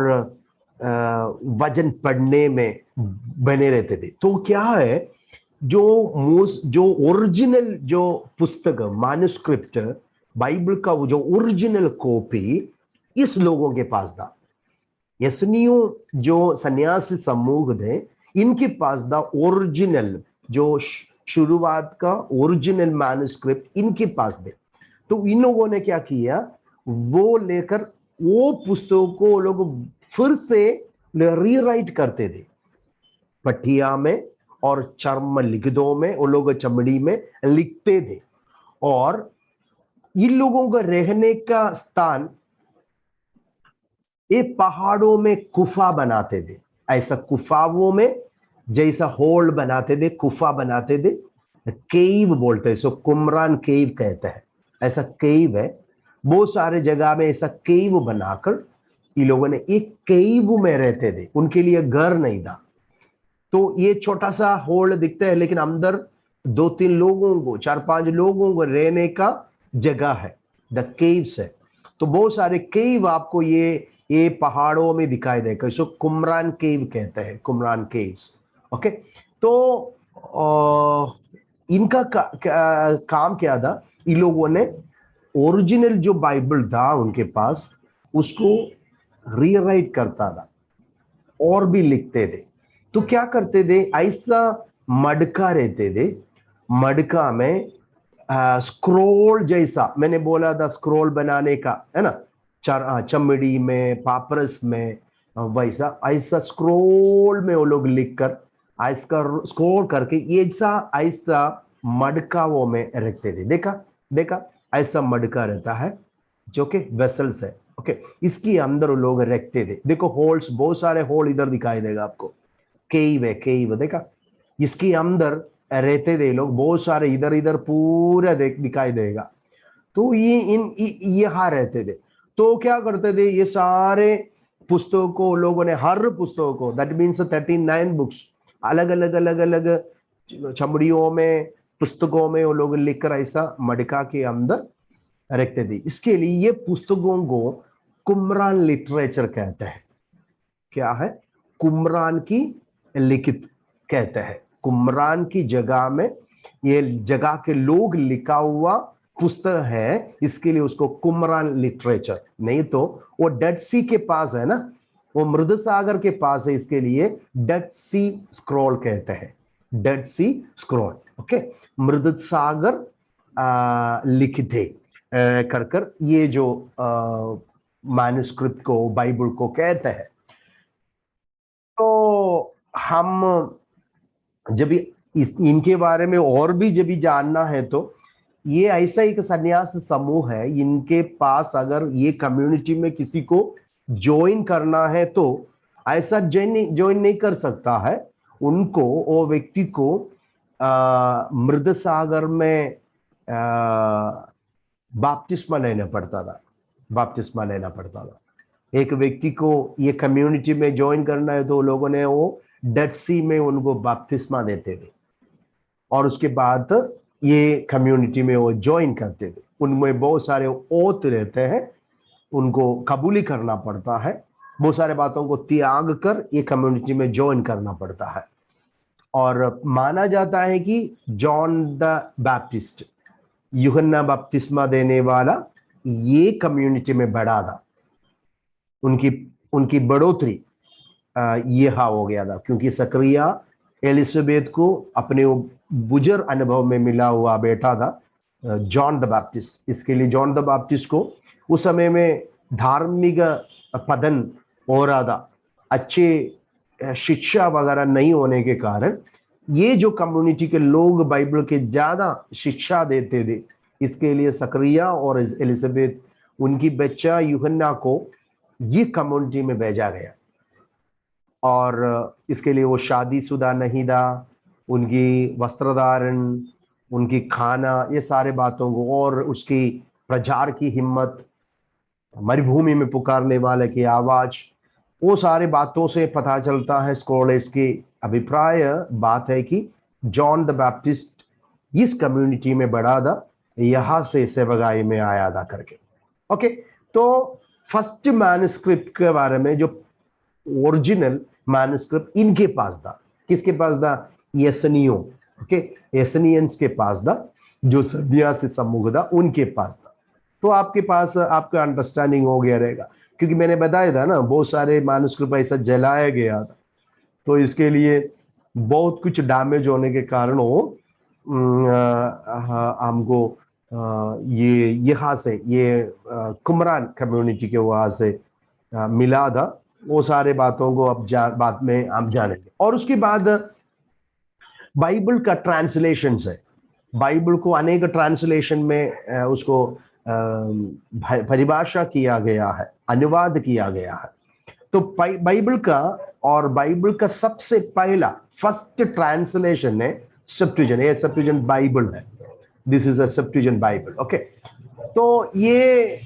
वचन पढ़ने में बने रहते थे। तो क्या है, जो ओरिजिनल जो पुस्तक मैन्युस्क्रिप्ट बाइबल का, वो जो ओरिजिनल कॉपी इस लोगों के पास था। यसनियों जो सन्यासी समूह थे, इनके पास था ओरिजिनल, जो शुरुआत का ओरिजिनल मैन्युस्क्रिप्ट इनके पास थे। तो इन लोगों ने क्या किया, वो लेकर वो पुस्तकों को लोग फिर से रीराइट करते थे, पट्टिया में और चर्म लिखितों में, वो लोग चमड़ी में लिखते थे। और इन लोगों का रहने का स्थान ये पहाड़ों में गुफा बनाते थे, ऐसा गुफाओं में जैसा होल बनाते थे, गुफा बनाते थे, केव बोलते हैं, सो कुमरान केव कहते हैं, ऐसा केव है। बहुत सारे जगह में ऐसा केव बनाकर ये लोगों ने एक केव में रहते थे, उनके लिए घर नहीं था। तो ये छोटा सा होल दिखता है, लेकिन अंदर 2-3 लोगों को, 4-5 लोगों को रहने का जगह है, द केव्स है। तो बहुत सारे केव आपको ये पहाड़ों में दिखाई देगा, इसको कुमरान केव कहते हैं, कुमरान केव्स, ओके। तो इनका काम क्या था, इन लोगों ने ओरिजिनल जो बाइबल था उनके पास, उसको रीराइट करता था और भी लिखते थे। तो क्या करते थे, ऐसा मटका रहते थे, मडका में स्क्रोल जैसा, मैंने बोला था स्क्रोल बनाने का, है ना, चमड़ी में, पापरस में, वैसा ऐसा स्क्रोल में वो लोग लिखकर ऐसा स्क्रोल करके ऐसा ऐसा मडका वो में रखते थे। देखा देखा, ऐसा मडका रहता है जो कि वेसल्स है। ओके, इसके अंदर वो लोग रखते थे। देखो होल्स, बहुत सारे होल इधर दिखाई देगा आपको, केव है, केव देखा, इसके अंदर रहते थे लोग, बहुत सारे इधर इधर पूरा दिखाई देगा। तो ये यहाँ रहते थे। तो क्या करते थे, ये सारे पुस्तकों को लोगों ने, हर पुस्तकों को, दैट मीन्स 39 बुक्स, अलग अलग अलग अलग चमड़ियों में, पुस्तकों में वो लोग लिखकर ऐसा मडका के अंदर रखते थे। इसके लिए ये पुस्तकों को कुमरान लिटरेचर कहते हैं। क्या है? कुमरान की लिखित कहते हैं। कुमरान की जगह में ये जगह के लोग लिखा हुआ पुस्तक है, इसके लिए उसको कुमरान लिटरेचर। नहीं तो वो डेड सी के पास है ना, वो मृद सागर के पास है, इसके लिए डेड सी स्क्रॉल कहते हैं। डेड सी स्क्रॉल, ओके, मृद सागर लिखित है कर कर ये जो मैन्युस्क्रिप्ट को, बाइबल को कहते हैं। तो हम जब इनके बारे में और भी जब जानना है, तो ये ऐसा एक सन्यास समूह है, इनके पास अगर ये कम्युनिटी में किसी को ज्वाइन करना है तो ऐसा ज्वाइन नहीं कर सकता है। उनको, वो व्यक्ति को मृद सागर में बपतिस्मा लेना पड़ता था, बपतिस्मा लेना पड़ता था। एक व्यक्ति को ये कम्युनिटी में ज्वाइन करना है तो लोगों ने वो डेड सी में उनको बपतिस्मा देते थे, और उसके बाद ये कम्युनिटी में वो ज्वाइन करते थे। उनमें बहुत सारे ओथ रहते हैं, उनको कबूली करना पड़ता है, बहुत सारे बातों को त्याग कर ये कम्युनिटी में ज्वाइन करना पड़ता है। और माना जाता है कि जॉन द बैप्टिस्ट, यूहन्ना बपतिस्मा देने वाला, ये कम्युनिटी में बढ़ा था। उनकी उनकी बढ़ोतरी यह हो गया था, क्योंकि सकरिया एलिजाबेथ को अपने बुजुर्ग अनुभव में मिला हुआ बेटा था जॉन द बैप्टिस्ट। इसके लिए जॉन द बैप्टिस्ट को उस समय में धार्मिक पतन हो रहा था, अच्छे शिक्षा वगैरह नहीं होने के कारण ये जो कम्युनिटी के लोग बाइबल के ज्यादा शिक्षा देते थे, इसके लिए सकरिया और एलिजाबेथ, उनकी बच्चा यूहन्ना को ये कम्युनिटी में भेजा गया। और इसके लिए वो शादीशुदा नहीं था, उनकी वस्त्रधारण, उनकी खाना, ये सारे बातों को, और उसकी प्रचार की हिम्मत, मरुभूमि में पुकारने वाले की आवाज, वो सारे बातों से पता चलता है, स्कॉलर्स की अभिप्राय बात है कि जॉन द बैप्टिस्ट इस कम्युनिटी में बढ़ा था, यहां से सेवगाई में आया था करके। ओके, तो फर्स्ट मैन्युस्क्रिप्ट के बारे में, जो ओरिजिनल मैन्युस्क्रिप्ट इनके पास था, किसके पास था? यसनियों, ओके, यसनियंस के पास था, जो सन्यासी समूह था उनके पास था। तो आपके पास आपका अंडरस्टैंडिंग हो गया रहेगा, क्योंकि मैंने बताया था ना, बहुत सारे मैन्युस्क्रिप्ट ऐसा जलाया गया था, तो इसके लिए बहुत कुछ डैमेज होने के कारण वो हमको ये यहाँ से, ये कुमरान कम्युनिटी के वहां से मिला था। वो सारे बातों को अब बाद में हम जानेंगे। और उसके बाद बाइबल का ट्रांसलेशन है, बाइबल को अनेक ट्रांसलेशन में उसको परिभाषा किया गया है, अनुवाद किया गया है। तो बाइबल का, और बाइबल का सबसे पहला फर्स्ट ट्रांसलेशन है सेप्टुजिंट। ये सेप्टुजिंट बाइबल है, this is a Septuagint Bible, okay. तो ये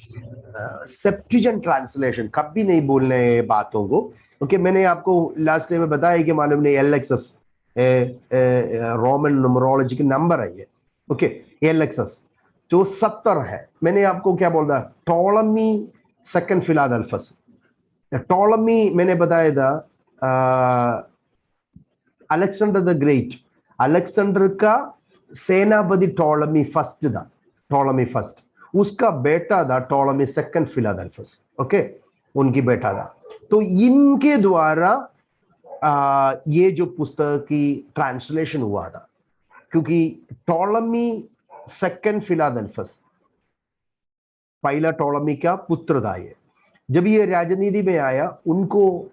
सेप्टुजिंट ट्रांसलेशन कभी नहीं भूलने बातों को, ओके। मैंने आपको लास्ट में बताया कि मालूम नहीं, एलएक्सएस रोमन न्यूमरोलॉजी के नंबर है ये, ओके। एलएक्सएस जो 70 है, मैंने आपको क्या बोल रहा, टॉलमी सेकंड फिलाडेल्फस। टॉलमी मैंने बताया था अलेक्जेंडर द ग्रेट, अलेक्जेंडर का सेनापति टॉलमी फर्स्ट था, टॉलमी फर्स्ट, उसका बेटा था टॉलमी सेकंड फिलाडेल्फस, ओके, उनकी बेटा था। तो इनके द्वारा ये जो पुस्तक की ट्रांसलेशन हुआ था, क्योंकि टॉलमी सेकंड फिलाडेल्फस पहला टॉलमी का पुत्र था ये। जब ये राजनीति में आया, उनको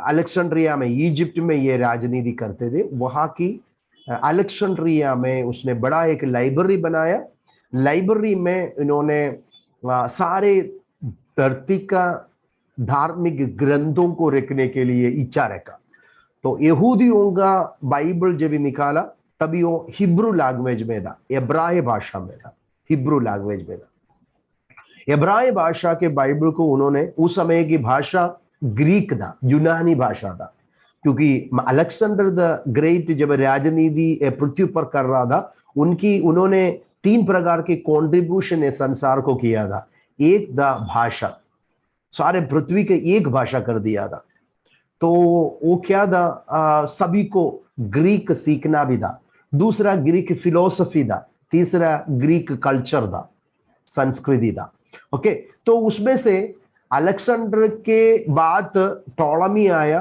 अलेक्जेंड्रिया में, इजिप्ट में ये राजनीति करते थे। वहां की अलेक्जेंड्रिया में उसने बड़ा एक लाइब्रेरी बनाया। लाइब्रेरी में इन्होंने सारे धरती का धार्मिक ग्रंथों को रखने के लिए इच्छा रखा। तो यहूदियों का बाइबल जब निकाला तभी वो हिब्रू लैंग्वेज में था, इब्राय भाषा में था, हिब्रू लैंग्वेज में था। इब्राय भाषा के बाइबल को उन्होंने, उस समय की भाषा ग्रीक था, यूनानी भाषा था, क्योंकि अलेक्जेंडर द ग्रेट जब राजनीति पृथ्वी पर कर रहा था, उन्होंने 3 प्रकार के कॉन्ट्रीब्यूशन संसार को किया था। एक था भाषा, सारे पृथ्वी के एक भाषा कर दिया था। तो वो क्या था, सभी को ग्रीक सीखना भी था। दूसरा ग्रीक फिलोसफी था। तीसरा ग्रीक कल्चर था, संस्कृति था। ओके, तो उसमें से अलेक्जेंडर के बाद टॉलमी आया,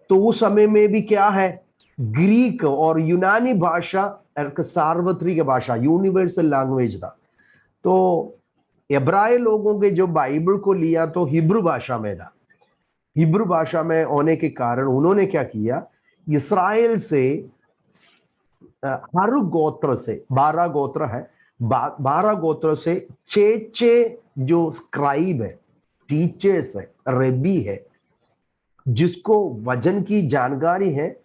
तो उस समय में भी क्या है, ग्रीक और यूनानी भाषा एक सार्वत्रिक भाषा, यूनिवर्सल लैंग्वेज था। तो इब्राय लोगों के जो बाइबल को लिया तो हिब्रू भाषा में था। हिब्रू भाषा में होने के कारण उन्होंने क्या किया, इस्राएल से हर गोत्र से 12 गोत्र है, 12 गोत्र से 6 जो स्क्राइब है, टीचर्स है, रेबी है, जिसको वजन की जानकारी है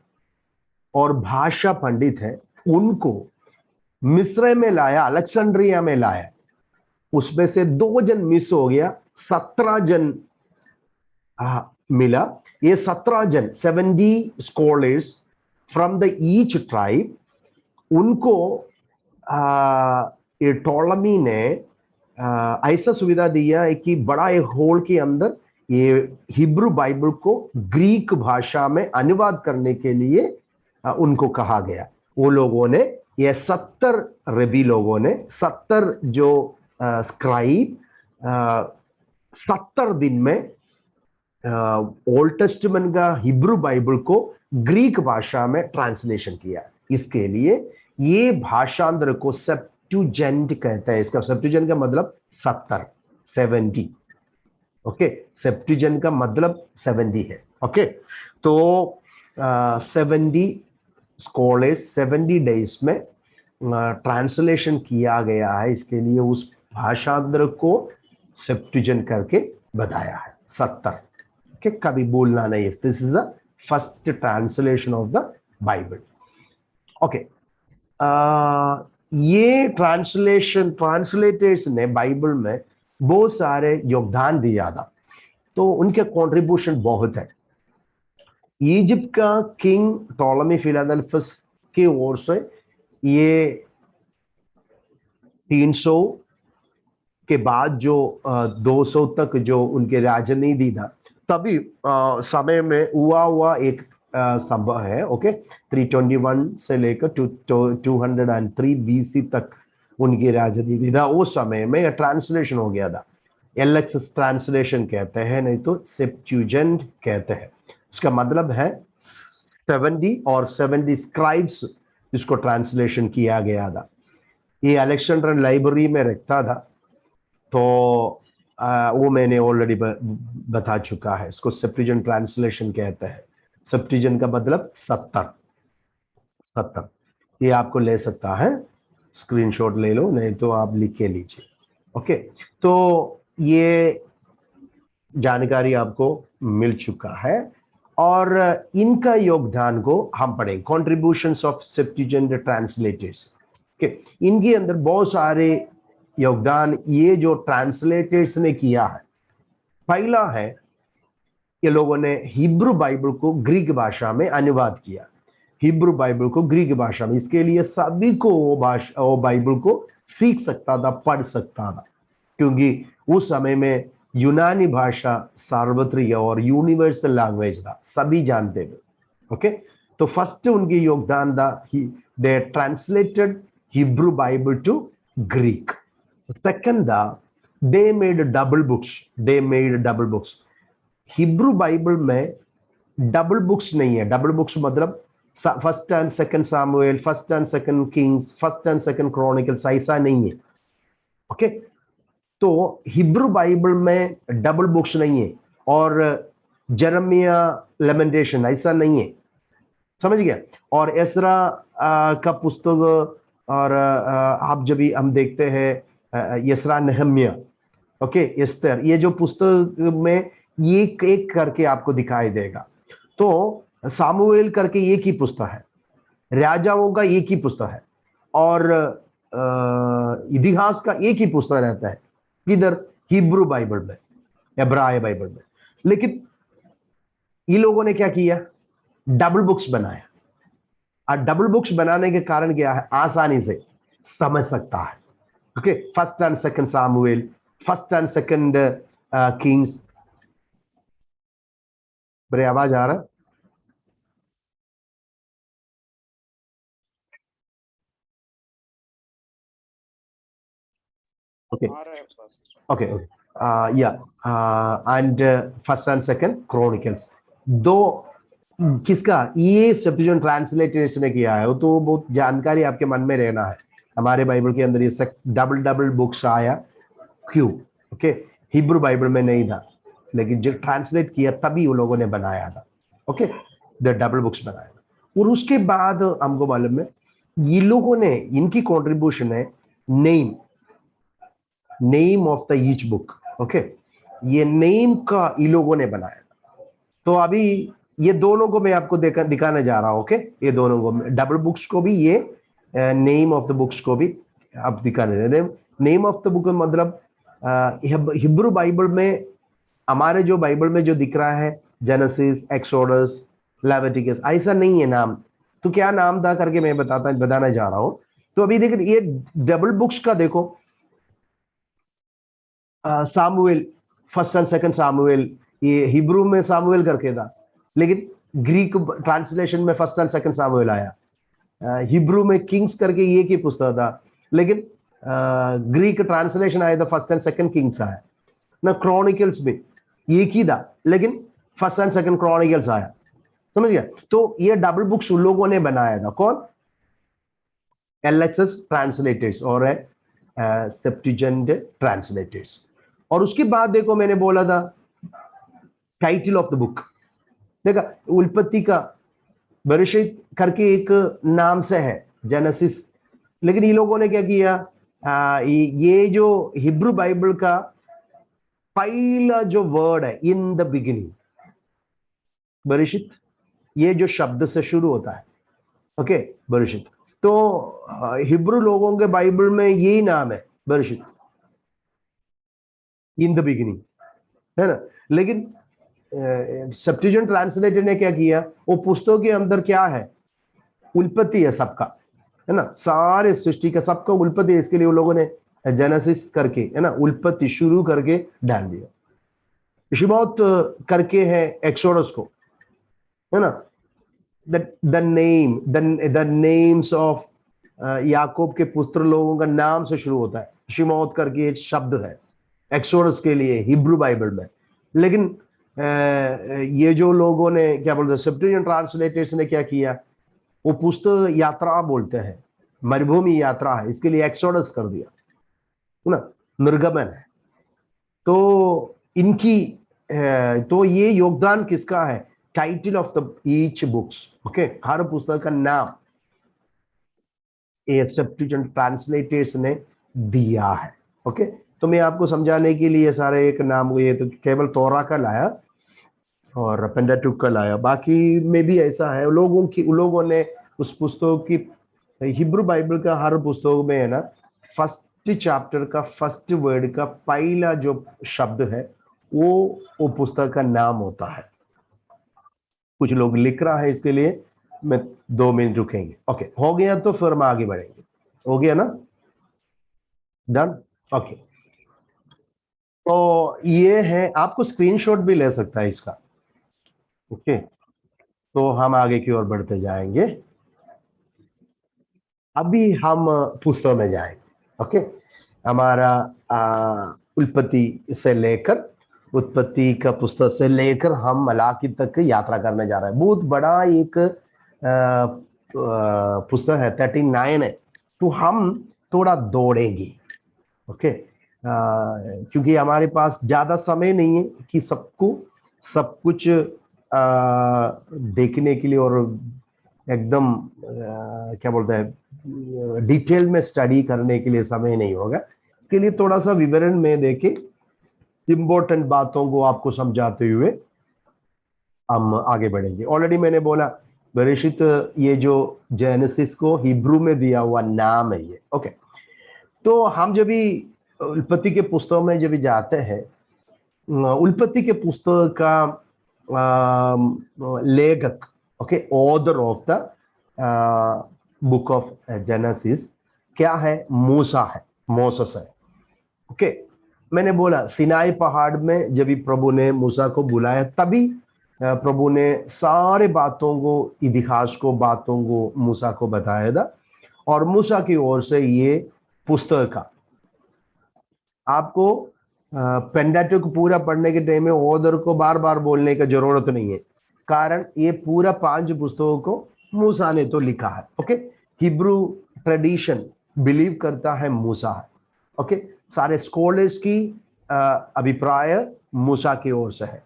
और भाषा पंडित है, उनको मिस्र में लाया, अलेक्जेंड्रिया में लाया। उसमें से 2 जन मिस हो गया, 17 जन मिला। ये 17 जन 70 scholars from the each tribe, उनको ये टॉलमी ने ऐसा सुविधा दिया है कि बड़ा एक हॉल के अंदर ये हिब्रू बाइबल को ग्रीक भाषा में अनुवाद करने के लिए उनको कहा गया। वो लोगों ने, ये 70 रेबी लोगों ने, 70 जो स्क्राइब 70 दिन में ओल्ड टेस्टामेंट का हिब्रू बाइबल को ग्रीक भाषा में ट्रांसलेशन किया। इसके लिए ये भाषांतर को सेप्टुजेंट कहते हैं। इसका सेप्टुजेंट का मतलब 70। ओके, सेप्टुजेंट का मतलब 70 है। ओके, तो 70 स्कॉलर्स 70 डेज में ट्रांसलेशन किया गया है। इसके लिए उस भाषांतर को सेप्टुजेंट करके बताया है 70। ओके, कभी बोलना नहीं, this is the first translation of the Bible. Okay, ये ट्रांसलेटर्स ने बाइबल में बहुत सारे योगदान दिया था, तो उनके कंट्रीब्यूशन बहुत है। इजिप्ट का किंग टॉलमी फिलाडेल्फस की ओर से ये 300 के बाद जो 200 तक जो उनके राजनीति था, तभी समय में हुआ एक संभव है। ओके, 321 से लेकर 203 बीसी तक उनकी राजनीति था। उस समय में ट्रांसलेशन हो गया था, एलएक्स ट्रांसलेशन कहते हैं, नहीं तो सेप्टुजेंट कहते हैं। उसका मतलब है 70 और 70 स्क्राइब्स जिसको ट्रांसलेशन किया गया था। ये अलेक्जेंडर लाइब्रेरी में रखता था, तो वो मैंने ऑलरेडी बता चुका है। इसको सेप्टुजेंट ट्रांसलेशन कहते हैं। सेप्टुजेंट का मतलब 70। ये आपको ले सकता है, स्क्रीनशॉट ले लो, नहीं तो आप लिख के लीजिए। ओके, तो ये जानकारी आपको मिल चुका है और इनका योगदान को हम पढ़ेंगे, कॉन्ट्रीब्यूशंस ऑफ सेप्टुजेंट ट्रांसलेटर्स। ओके, इनके अंदर बहुत सारे योगदान ये जो ट्रांसलेटर्स ने किया है। पहला है, ये लोगों ने हिब्रू बाइबल को ग्रीक भाषा में अनुवाद किया। हिब्रू बाइबल को ग्रीक भाषा में, इसके लिए सभी को वो बाइबल को सीख सकता था, पढ़ सकता था, क्योंकि उस समय में यूनानी भाषा सार्वत्रिक और यूनिवर्सल लैंग्वेज था, सभी जानते थे। ओके, तो फर्स्ट उनकी योगदान था, they translated Hebrew Bible to Greek. Second था, they made double books. Hebrew Bible में डबल बुक्स नहीं है। डबल बुक्स मतलब first and second Samuel, first and second Kings, first and second Chronicles, ऐसा नहीं है। ओके, तो हिब्रू बाइबल में डबल बुक्स नहीं है, और जरमिया, लेमेंटेशन ऐसा नहीं है, समझ गया। और एसरा का पुस्तक, और आप जब भी हम देखते हैं यसरा, नेहम्या, ओके, एस्तर, ये जो पुस्तक में एक एक करके आपको दिखाई देगा। तो सामुएल करके एक ही पुस्तक है, राजाओं का एक ही पुस्तक है, और इतिहास का एक ही पुस्तक रहता है, किधर? हिब्रू बाइबल में, इब्राय बाइबल में। लेकिन ये लोगों ने क्या किया? डबल बुक्स बनाया। और डबल बुक्स बनाने के कारण क्या है? आसानी से समझ सकता है। Okay, first and second Samuel, first and second Kings. मेरी आवाज आ रहा है? ओके ओके या, and first and second chronicles, दो किसका? ये सेप्टुअजिंट ट्रांसलेटर्स ने किया है। वो तो बहुत जानकारी आपके मन में रहना है। हमारे बाइबल के अंदर ये डबल डबल बुक्स आया, क्यों? ओके, हिब्रू बाइबल में नहीं था, लेकिन जब ट्रांसलेट किया तभी वो लोगों ने बनाया था। ओके, द डबल बुक्स बनाया। और उसके बाद हमको मालूम है ये लोगों ने, इनकी कंट्रीब्यूशन है name of the each book. Okay, ये नेम का ये लोगों ने बनाया। तो अभी ये दोनों को मैं आपको दिखाने जा रहा हूं। ओके, ये दोनों को, डबल बुक्स को भी, ये नेम ऑफ द बुक्स को भी आप दिखाने। नेम ऑफ द बुक मतलब हिब्रू बाइबल में, हमारे जो बाइबल में जो दिख रहा है, जेनेसिस, एक्सोडस, लेविटिकस, ऐसा नहीं है नाम। तो क्या नाम था करके मैं बताने जा रहा हूं। तो अभी देखिए, ये डबल बुक्स का देखो, Samuel, first and second Samuel, ये हिब्रू में सामुएल करके था, लेकिन ग्रीक ट्रांसलेशन में फर्स्ट एंड सेकंड सामुएल आया। हिब्रू में किंग्स करके ये की पुस्तक था, लेकिन ग्रीक ट्रांसलेशन आया था, फर्स्ट एंड सेकंड किंग्स आया ना। क्रॉनिकल्स भी एक ही था, लेकिन फर्स्ट एंड सेकंड क्रॉनिकल्स आया, समझ गया। तो ये डबल बुक्स उन लोगों ने बनाया था। कौन? एलएक्सएस ट्रांसलेटर्स और सेप्टुअजिंट ट्रांसलेटर्स। और उसके बाद देखो, मैंने बोला था टाइटल ऑफ द बुक, देखा, उत्पत्ति का बरशीत करके एक नाम से है, जेनेसिस। लेकिन ये लोगों ने क्या किया? ये जो हिब्रू बाइबल का पहला जो वर्ड है, इन द बिगिनिंग, बरशीत, ये जो शब्द से शुरू होता है। ओके, बरशीत। तो हिब्रू लोगों के बाइबल में यही नाम है, बरशीत, इन द बिगिनिंग, है ना। लेकिन सेप्टुअजिंट ट्रांसलेटर ने क्या किया? वो पुस्तकों के अंदर क्या है? उत्पत्ति है सबका, है ना, सारे सृष्टि का सबका उत्पत्ति है। इसके लिए वो लोगों ने जेनेसिस करके, है ना, उत्पत्ति शुरू करके डाल दिया। शिमौत करके है एक्सोडस को, है ना, द नेम्स ऑफ याकूब के पुत्र लोगों का नाम से शुरू होता है। शिमौत करके एक शब्द है एक्सोडस के लिए हिब्रू बाइबल में। लेकिन ये जो लोगों ने क्या बोलते हैं, सेप्टुअजिंट ट्रांसलेटर्स ने क्या किया? वो पुस्तक यात्रा बोलते हैं, मरुभूमि यात्रा है, इसके लिए एक्सोडस कर दिया, है ना, निर्गमन है। तो इनकी तो ये योगदान किसका है? Title of the each books. Okay, हर पुस्तक का नाम ये सेप्टुअजिंट ट्रांसलेटर्स ने दिया है। ओके, तो मैं आपको समझाने के लिए सारे एक नाम, ये तो केवल तोरा का लाया और पेंटाटुक का लाया, बाकी में भी ऐसा है। लोगों ने उस पुस्तक की, हिब्रू बाइबल का हर पुस्तक में है ना, फर्स्ट चैप्टर का फर्स्ट वर्ड का पहला जो शब्द है वो पुस्तक का नाम होता है। कुछ लोग लिख रहा है, इसके लिए मैं 2 मिनट रुकेंगे। ओके, हो गया तो फिर हम आगे बढ़ेंगे। हो गया ना? डन? ओके, तो ये है, आपको स्क्रीनशॉट भी ले सकता है इसका। ओके, तो हम आगे की ओर बढ़ते जाएंगे। अभी हम पुस्तक में जाएंगे। ओके, हमारा उत्पत्ति का पुस्तक से लेकर हम मलाकी तक यात्रा करने जा रहे हैं। बहुत बड़ा एक पुस्तक है 39 है, तो हम थोड़ा दौड़ेंगे। ओके, क्योंकि हमारे पास ज्यादा समय नहीं है कि सबको सब कुछ देखने के लिए और एकदम क्या बोलते हैं डिटेल में स्टडी करने के लिए समय नहीं होगा। इसके लिए थोड़ा सा विवरण में देके इम्पोर्टेंट बातों को आपको समझाते हुए हम आगे बढ़ेंगे। ऑलरेडी मैंने बोला बरेशित ये जो जेनेसिस को हिब्रू में दिया हुआ नाम है ये। ओके, तो हम जब भी उत्पत्ति के पुस्तक में जब भी जाते हैं, उत्पत्ति के पुस्तक का लेखक, okay, author of the book of genesis क्या है? मूसा है, मोसेस है। ओके, मैंने बोला सिनाई पहाड़ में जब भी प्रभु ने मूसा को बुलाया, तभी प्रभु ने सारे बातों को, इतिहास को, बातों को मूसा को बताया था। और मूसा की ओर से ये पुस्तक का आपको पेंटाटुक पूरा पढ़ने के टाइम में ऑथर को बार बार बोलने की जरूरत नहीं है, कारण ये पूरा 5 पुस्तकों को मूसा ने तो लिखा है। ओके, हिब्रू ट्रेडिशन बिलीव करता है मूसा है। ओके, सारे स्कॉलर्स की अभिप्राय मूसा की ओर से है,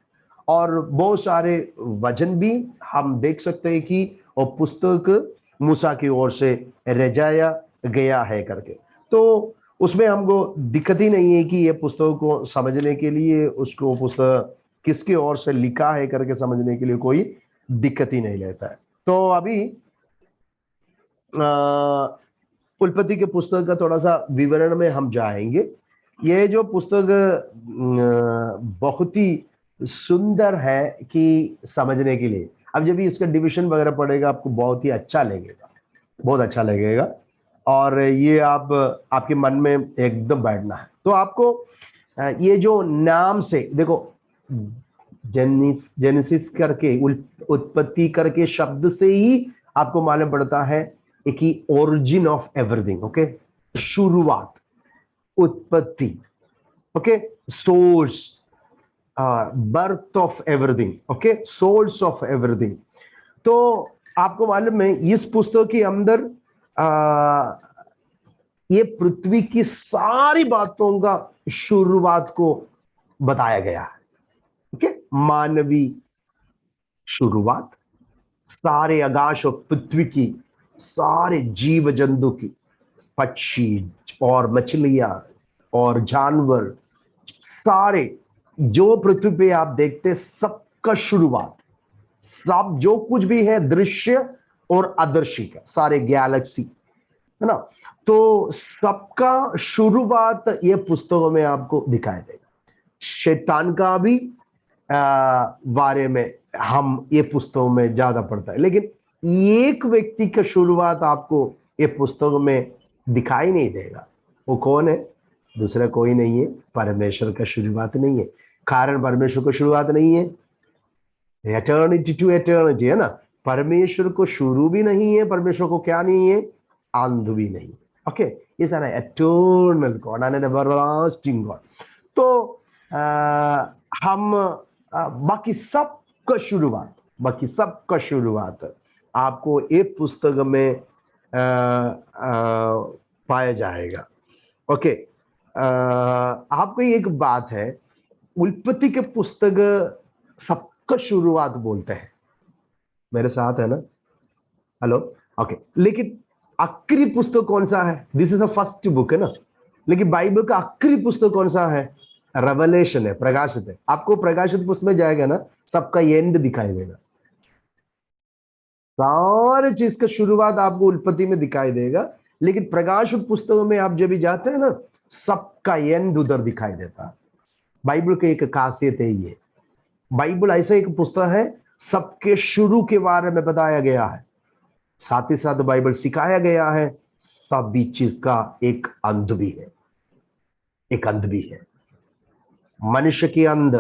और बहुत सारे वचन भी हम देख सकते हैं कि वो पुस्तक मूसा की ओर से रचाया गया है करके। तो उसमें हमको दिक्कत ही नहीं है कि ये पुस्तक को समझने के लिए उसको पुस्तक किसकी ओर से लिखा है करके समझने के लिए कोई दिक्कत ही नहीं रहता है। तो अभी उत्पत्ति के पुस्तक का थोड़ा सा विवरण में हम जाएंगे। ये जो पुस्तक बहुत ही सुंदर है कि समझने के लिए, अब जब भी इसका डिवीजन वगैरह पड़ेगा आपको बहुत ही अच्छा लगेगा, बहुत अच्छा लगेगा, और ये आप आपके मन में एकदम बैठना है। तो आपको ये जो नाम से देखो, जेनेसिस करके, उत्पत्ति करके शब्द से ही आपको मालूम पड़ता है कि ओरिजिन ऑफ एवरीथिंग। ओके, शुरुआत, उत्पत्ति, okay, source, birth of everything, okay, source of everything. तो आपको मालूम है इस पुस्तक के अंदर ये पृथ्वी की सारी बातों का शुरुआत को बताया गया है। ओके, मानवी शुरुआत, सारे आकाश और पृथ्वी की, सारे जीव जंतु की, पक्षी और मछलियां और जानवर, सारे जो पृथ्वी पे आप देखते सबका शुरुआत, सब जो कुछ भी है दृश्य और अदृश्य का, सारे गैलेक्सी है ना, तो सबका शुरुआत ये पुस्तकों में आपको दिखाई देगा। शैतान का भी बारे में हम ये पुस्तकों में ज्यादा पढ़ता है, लेकिन एक व्यक्ति का शुरुआत आपको ये पुस्तकों में दिखाई नहीं देगा। वो कौन है? दूसरा कोई नहीं है, परमेश्वर का शुरुआत नहीं है। कारण परमेश्वर को शुरुआत नहीं है, एटर्निटी टू एटर्निटी है ना। परमेश्वर को शुरू भी नहीं है, परमेश्वर को क्या नहीं है? अंत भी नहीं। Okay, is an eternal God and an everlasting God. तो हम बाकी सबका शुरुआत, बाकी सबका शुरुआत आपको एक पुस्तक में पाया जाएगा। ओके, आपको एक बात है, उत्पत्ति के पुस्तक सबका शुरुआत बोलते हैं, मेरे साथ है ना? हेलो, ओके, लेकिन आखिरी पुस्तक कौन सा है? This is the first book है ना, लेकिन बाइबल का आखिरी पुस्तक कौन सा है? रेवलेशन है, प्रकाशित है। आपको प्रकाशित पुस्तक में जाएगा ना, सबका एंड दिखाई देगा, सारे चीज का शुरुआत आपको उत्पत्ति में दिखाई देगा, लेकिन प्रकाशित पुस्तकों में आप जब भी जाते हैं ना, सबका एंड उधर दिखाई देता है। बाइबल की एक खासियत है ये, बाइबल ऐसा एक पुस्तक है सबके शुरू के बारे में बताया गया है, साथ ही साथ बाइबल सिखाया गया है सभी चीज का एक अंत भी है, एक अंत भी है। मनुष्य के अंत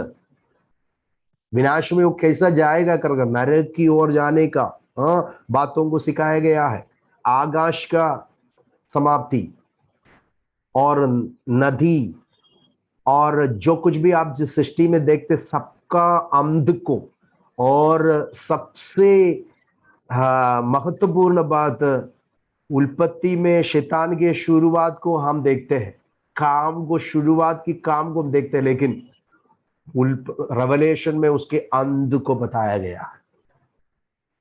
विनाश में वो कैसा जाएगा कर नरक की ओर जाने का बातों को सिखाया गया है। आकाश का समाप्ति और नदी और जो कुछ भी आप जिस सृष्टि में देखते सबका अंत को, और सबसे हाँ, महत्वपूर्ण बात, उत्पत्ति में शैतान के शुरुआत को हम देखते हैं, काम को, शुरुआत की काम को हम देखते हैं, लेकिन रेवलेशन में उसके अंत को बताया गया है।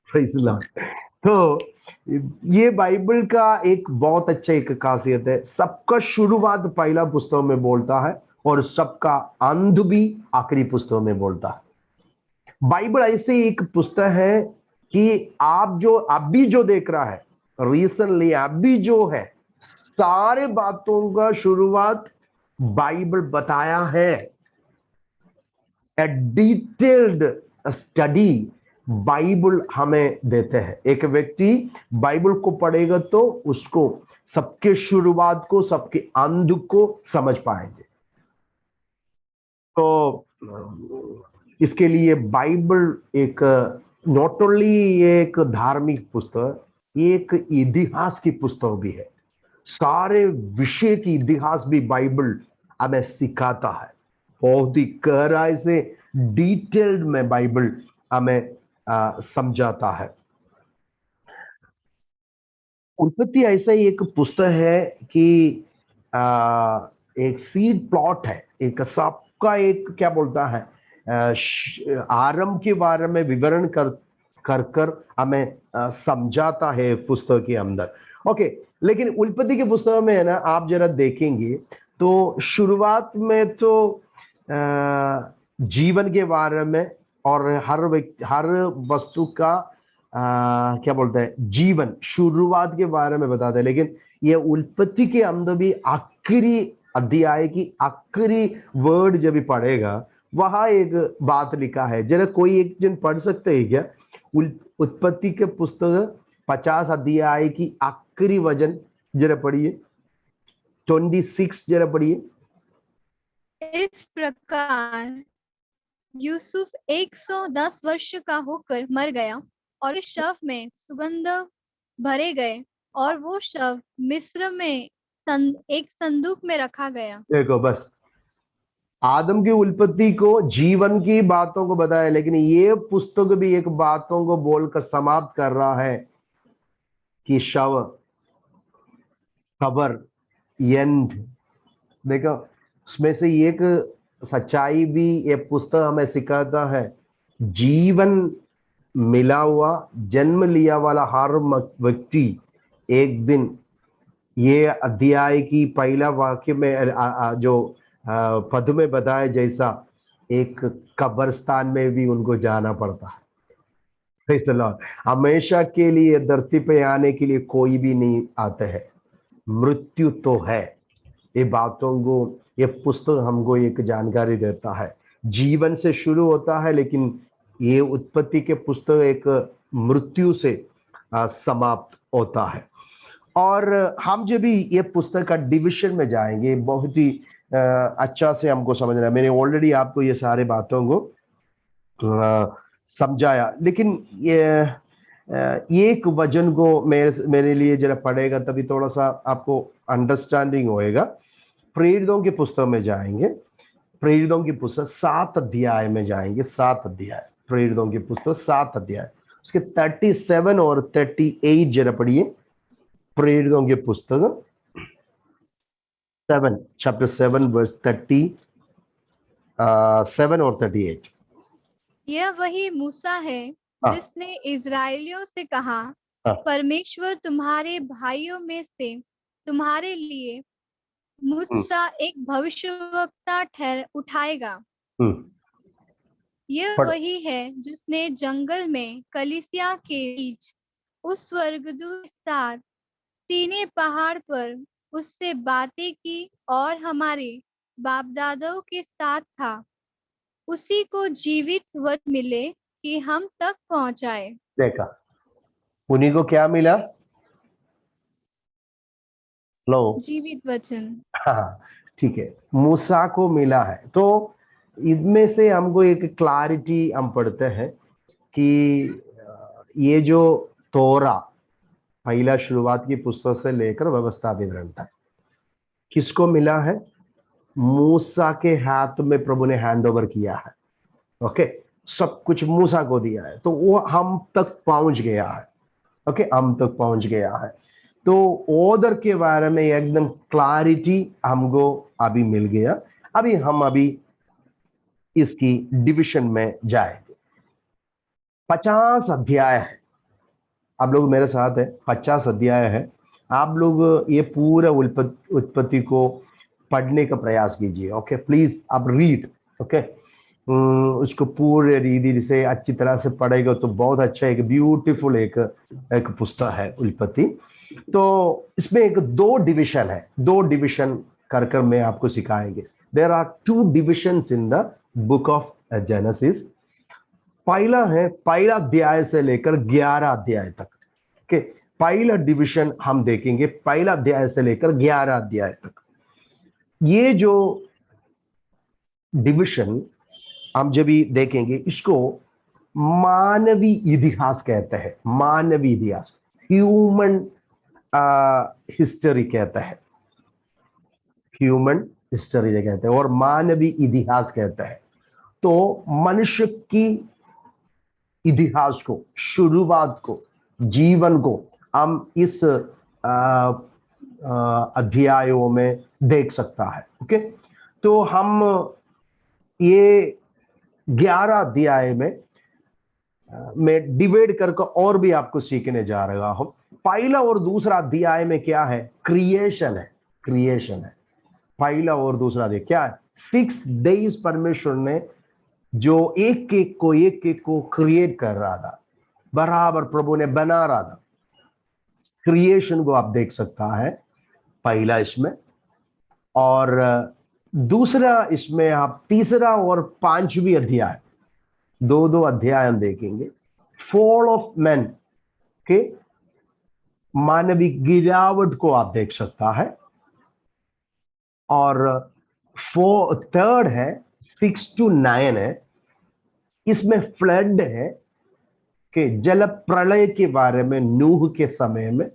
Praise the Lord। तो ये बाइबल का एक बहुत अच्छा एक खासियत है, सबका शुरुआत पहला पुस्तक में बोलता है और सबका अंत भी आखिरी पुस्तक में बोलता है। बाइबल ऐसे एक पुस्तक है कि आप जो अभी जो देख रहा है, रिसेंटली अभी जो है, सारे बातों का शुरुआत बाइबल बताया है। ए डिटेल्ड स्टडी बाइबल हमें देते हैं। एक व्यक्ति बाइबल को पढ़ेगा तो उसको सबके शुरुआत को, सबके अंत को समझ पाएंगे। तो इसके लिए बाइबल एक नॉट ओनली एक धार्मिक पुस्तक, एक इतिहास की पुस्तक भी है। सारे विषय की इतिहास भी बाइबल हमें सिखाता है। बहुत ही गहराई से डिटेल्ड में बाइबल हमें समझाता है। उत्पत्ति ऐसा ही एक पुस्तक है कि एक सीड प्लॉट है, एक सबका एक क्या बोलता है, आरंभ के बारे में विवरण कर हमें समझाता है पुस्तक के अंदर। ओके, लेकिन उत्पत्ति के पुस्तक में है ना, आप जरा देखेंगे तो शुरुआत में तो जीवन के बारे में और हर व्यक्ति, हर वस्तु का क्या बोलते हैं, जीवन शुरुआत के बारे में बताते हैं। लेकिन ये उत्पत्ति के अंदर भी आखिरी अध्याय की आखिरी वर्ड जब भी पढ़ेगा, वहां एक बात लिखा है। जरा कोई एक जन पढ़ सकते हैं क्या उत्पत्ति के पुस्तक 50 अध्याय की आखिरी वचन जरा पढ़िए, 26 जरा पढ़िए। इस प्रकार यूसुफ 110 वर्ष का होकर मर गया और इस शव में सुगंध भरे गए और वो शव मिस्र में एक संदूक में रखा गया। देखो, बस आदम की उत्पत्ति को, जीवन की बातों को बताया, लेकिन ये पुस्तक भी एक बातों को बोलकर समाप्त कर रहा है कि शव, खबर, एंड। देखो, उसमें से एक सच्चाई भी ये पुस्तक हमें सिखाता है। जीवन मिला हुआ, जन्म लिया वाला हर व्यक्ति एक दिन, ये अध्याय की पहला वाक्य में जो पद में बताया जैसा, एक कब्रिस्तान में भी उनको जाना पड़ता है। Praise the Lord। हमेशा के लिए धरती पे आने के लिए कोई भी नहीं आते हैं, मृत्यु तो है। ये बातों को ये पुस्तक हमको एक जानकारी देता है। जीवन से शुरू होता है, लेकिन ये उत्पत्ति के पुस्तक एक मृत्यु से समाप्त होता है। और हम जब भी ये पुस्तक का डिविजन में जाएंगे, बहुत ही अच्छा से हमको समझना है। मैंने ऑलरेडी आपको ये सारे बातों को समझाया, लेकिन ये एक वचन को मेरे लिए जरा पढ़ेगा तभी थोड़ा सा आपको अंडरस्टैंडिंग होएगा। प्रेरितों की पुस्तक में जाएंगे, प्रेरितों की पुस्तक 7 अध्याय में जाएंगे, 7 अध्याय, प्रेरितों की पुस्तक 7 अध्याय, उसके 37 और 38 जरा पढ़िए। प्रेरितों की पुस्तक 7, चैप्टर 7 वर्स 37 और 38। यह वही मूसा है जिसने इजराइलियों से कहा, परमेश्वर तुम्हारे भाइयों में से तुम्हारे लिए मुझसा एक भविष्यवक्ता उठाएगा। यह वही है जिसने जंगल में कलीसिया के बीच उस स्वर्गदूत के साथ सीने पहाड़ पर उससे बातें की और हमारे बाप दादाओं के साथ था। उसी को जीवित वचन मिले कि हम तक पहुंचाए। देखा, उन्हीं को क्या मिला? लो, जीवित वचन। हाँ, ठीक है, मूसा को मिला है। तो इनमें से हमको एक क्लैरिटी हम पढ़ते हैं कि ये जो तोरा पहला शुरुआत की पुस्तक से लेकर व्यवस्था विवरण तक किसको मिला है? मूसा के हाथ में प्रभु ने हैंड ओवर किया है। ओके, सब कुछ मूसा को दिया है, तो वो हम तक पहुंच गया है। ओके, हम तक पहुंच गया है। तो ऑर्डर के बारे में एकदम क्लैरिटी हमको अभी मिल गया। अभी इसकी डिविजन में जाएंगे। 50 अध्याय है, आप लोग मेरे साथ है, 50 अध्याय है। आप लोग ये पूरा उत्पत्ति को पढ़ने का प्रयास कीजिए। ओके, प्लीज आप रीड। ओके, उसको पूरे रीति से अच्छी तरह से पढ़ेगा तो बहुत अच्छा, एक ब्यूटीफुल एक पुस्तक है उत्पत्ति। तो इसमें एक 2 डिविजन है, 2 डिविजन कर मैं आपको सिखाएंगे। There are 2 divisions in the book of Genesis. पहला है पहला अध्याय से लेकर 11 अध्याय तक। ओके, पहला डिविजन हम देखेंगे पहला अध्याय से लेकर 11 अध्याय तक। ये जो डिविजन हम जब भी देखेंगे, इसको मानवीय इतिहास कहते हैं। मानवीय इतिहास, ह्यूमन हिस्ट्री कहते हैं, ह्यूमन हिस्ट्री कहते हैं और मानवीय इतिहास कहते हैं। तो मनुष्य की इतिहास को, शुरुआत को, जीवन को हम इस अध्यायों में देख सकता है। ओके, तो हम ये 11 अध्याय में मैं डिवाइड करके और भी आपको सीखने जा रहा हूं। पहला और दूसरा अध्याय में क्या है? क्रिएशन है, क्रिएशन है। पहला और दूसरा अध्याय क्या है? 6 डेज परमेश्वर ने जो एक एक को क्रिएट कर रहा था, बराबर प्रभु ने बना रहा था। क्रिएशन को आप देख सकता है पहला इसमें, और दूसरा इसमें आप तीसरा और 5वीं अध्याय, 2 अध्याय हम देखेंगे। फॉल ऑफ मैन के मानवीय गिरावट को आप देख सकता है। और 3rd है 6 to 9 है, इसमें फ्लड है कि जल प्रलय के बारे में, नूह के समय में,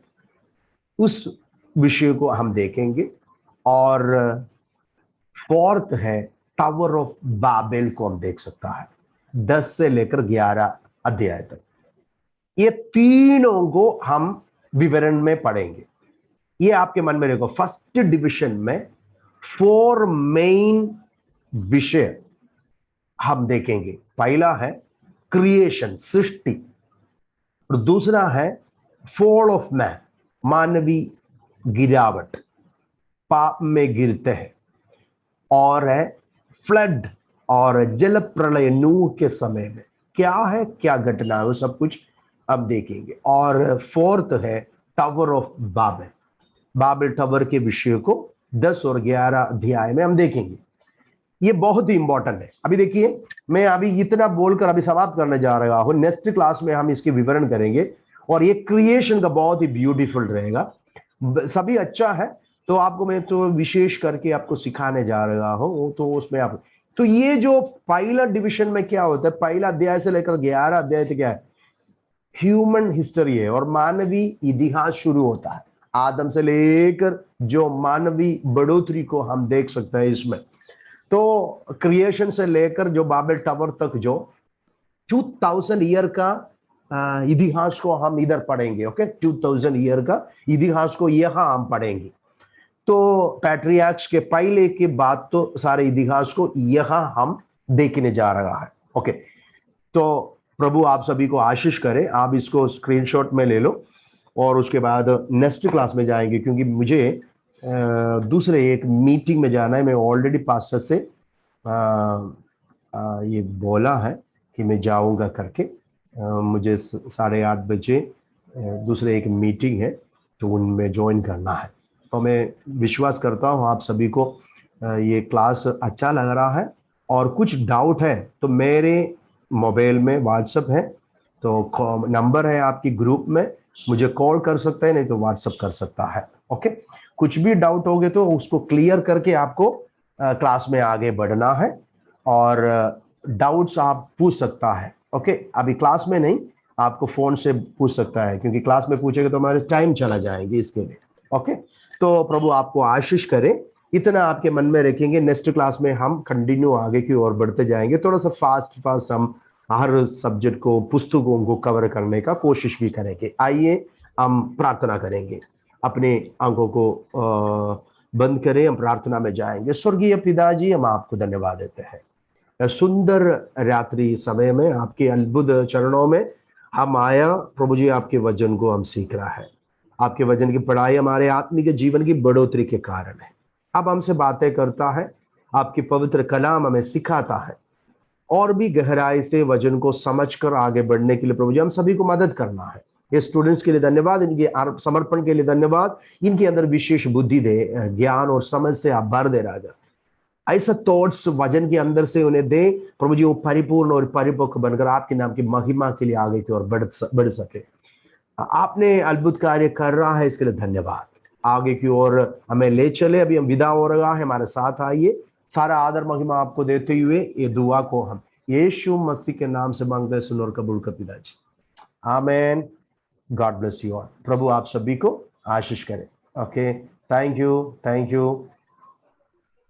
उस विषय को हम देखेंगे। और 4th है टावर ऑफ बाबेल को हम देख सकता है, 10 से लेकर 11 अध्याय तक। ये तीनों को हम विवरण में पढ़ेंगे। ये आपके मन में रखो, फर्स्ट डिविजन में 4 मेन विषय हम देखेंगे। पहला है क्रिएशन, सृष्टि, और दूसरा है फॉल ऑफ मैन, मानवीय गिरावट, पाप में गिरते हैं, और है फ्लड और जल प्रलय, नूह के समय में क्या है, क्या घटना है, वो सब कुछ अब देखेंगे। और 4th है tower of Babel, Babel tower के विषय को 10 और 11 अध्याय में हम देखेंगे। ये बहुत ही इंपॉर्टेंट है। अभी देखिए, मैं अभी इतना बोलकर अभी समाप्त करने जा रहा हूं। नेक्स्ट क्लास में हम इसके विवरण करेंगे, और ये क्रिएशन का बहुत ही ब्यूटीफुल रहेगा। सभी अच्छा है, तो आपको मैं तो विशेष करके आपको सिखाने जा रहा हूं, तो उसमें आप, तो ये जो पहला डिविजन में क्या होता है, पहला अध्याय से लेकर 11 अध्याय तक क्या है, ह्यूमन हिस्ट्री है और मानवीय इतिहास शुरू होता है। आदम से लेकर जो मानवीय बढ़ोतरी को हम देख सकते हैं इसमें। तो क्रिएशन से लेकर जो बाबेल टावर तक जो 2000 ईयर का इतिहास को हम इधर पढ़ेंगे। ओके, 2000 ईयर का इतिहास को यहां हम पढ़ेंगे। तो पैट्रियार्क्स के पहले के बाद तो सारे इतिहास को यहां हम देखने जा रहा है। ओके, तो प्रभु आप सभी को आशीष करे। आप इसको स्क्रीनशॉट में ले लो, और उसके बाद नेक्स्ट क्लास में जाएंगे, क्योंकि मुझे दूसरे एक मीटिंग में जाना है। मैं ऑलरेडी पास्टर से ये बोला है कि मैं जाऊंगा करके। मुझे 8:30 बजे दूसरे एक मीटिंग है, तो उनमें ज्वाइन करना है। तो मैं विश्वास करता हूँ आप सभी को ये क्लास अच्छा लग रहा है। और कुछ डाउट है तो मेरे मोबाइल में व्हाट्सएप है, तो नंबर है आपकी ग्रुप में, मुझे कॉल कर सकते हैं, नहीं तो व्हाट्सएप कर सकता है। ओके, कुछ भी डाउट होगे तो उसको क्लियर करके आपको क्लास में आगे बढ़ना है, और डाउट्स आप पूछ सकता है। ओके, अभी क्लास में नहीं, आपको फोन से पूछ सकता है, क्योंकि क्लास में पूछेगा तो हमारे टाइम चला जाएंगे इसके लिए। ओके, तो प्रभु आपको आशीष करे, इतना आपके मन में रखेंगे। नेक्स्ट क्लास में हम कंटिन्यू आगे की ओर बढ़ते जाएंगे। थोड़ा सा फास्ट हम हर सब्जेक्ट को, पुस्तकों को कवर करने का कोशिश भी करेंगे। आइए हम प्रार्थना करेंगे, अपने आंखों को बंद करें, हम प्रार्थना में जाएंगे। स्वर्गीय पिताजी, हम आपको धन्यवाद देते हैं, सुंदर रात्रि समय में आपके अद्भुत चरणों में हम आया। प्रभु जी, आपके वचन को हम सीख रहा है। आपके वचन की पढ़ाई हमारे आत्मिक जीवन की बढ़ोतरी के कारण है। अब हमसे बातें करता है, आपकी पवित्र कलाम हमें सिखाता है, और भी गहराई से वचन को समझकर आगे बढ़ने के लिए प्रभु जी हम सभी को मदद करना है। ये स्टूडेंट्स के लिए धन्यवाद, इनके समर्पण के लिए धन्यवाद। इनके अंदर विशेष बुद्धि दे, ज्ञान और समझ से आप भर दे राजा। ऐसा थॉट्स वजन के अंदर से उन्हें दे प्रभु जी, वो परिपूर्ण और परिपक्व बनकर आपके नाम की महिमा के लिए आगे की ओर बढ़ सके। आपने अद्भुत कार्य कर रहा है, इसके लिए धन्यवाद। आगे की ओर हमें ले चले। अभी हम विदा हो रहा है, हमारे साथ आइए। सारा आदर महिमा आपको देते हुए ये दुआ को हम यीशु मसीह के नाम से मांगते हैं, सुन और कबूल कर पिताजी, amen. God bless you all. प्रभु आप सभी को आशीष करे। Okay, thank you, thank you.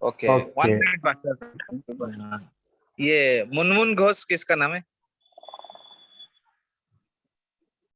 Okay, 1 minute pastor. ये मुनमुन घोष किसका नाम है?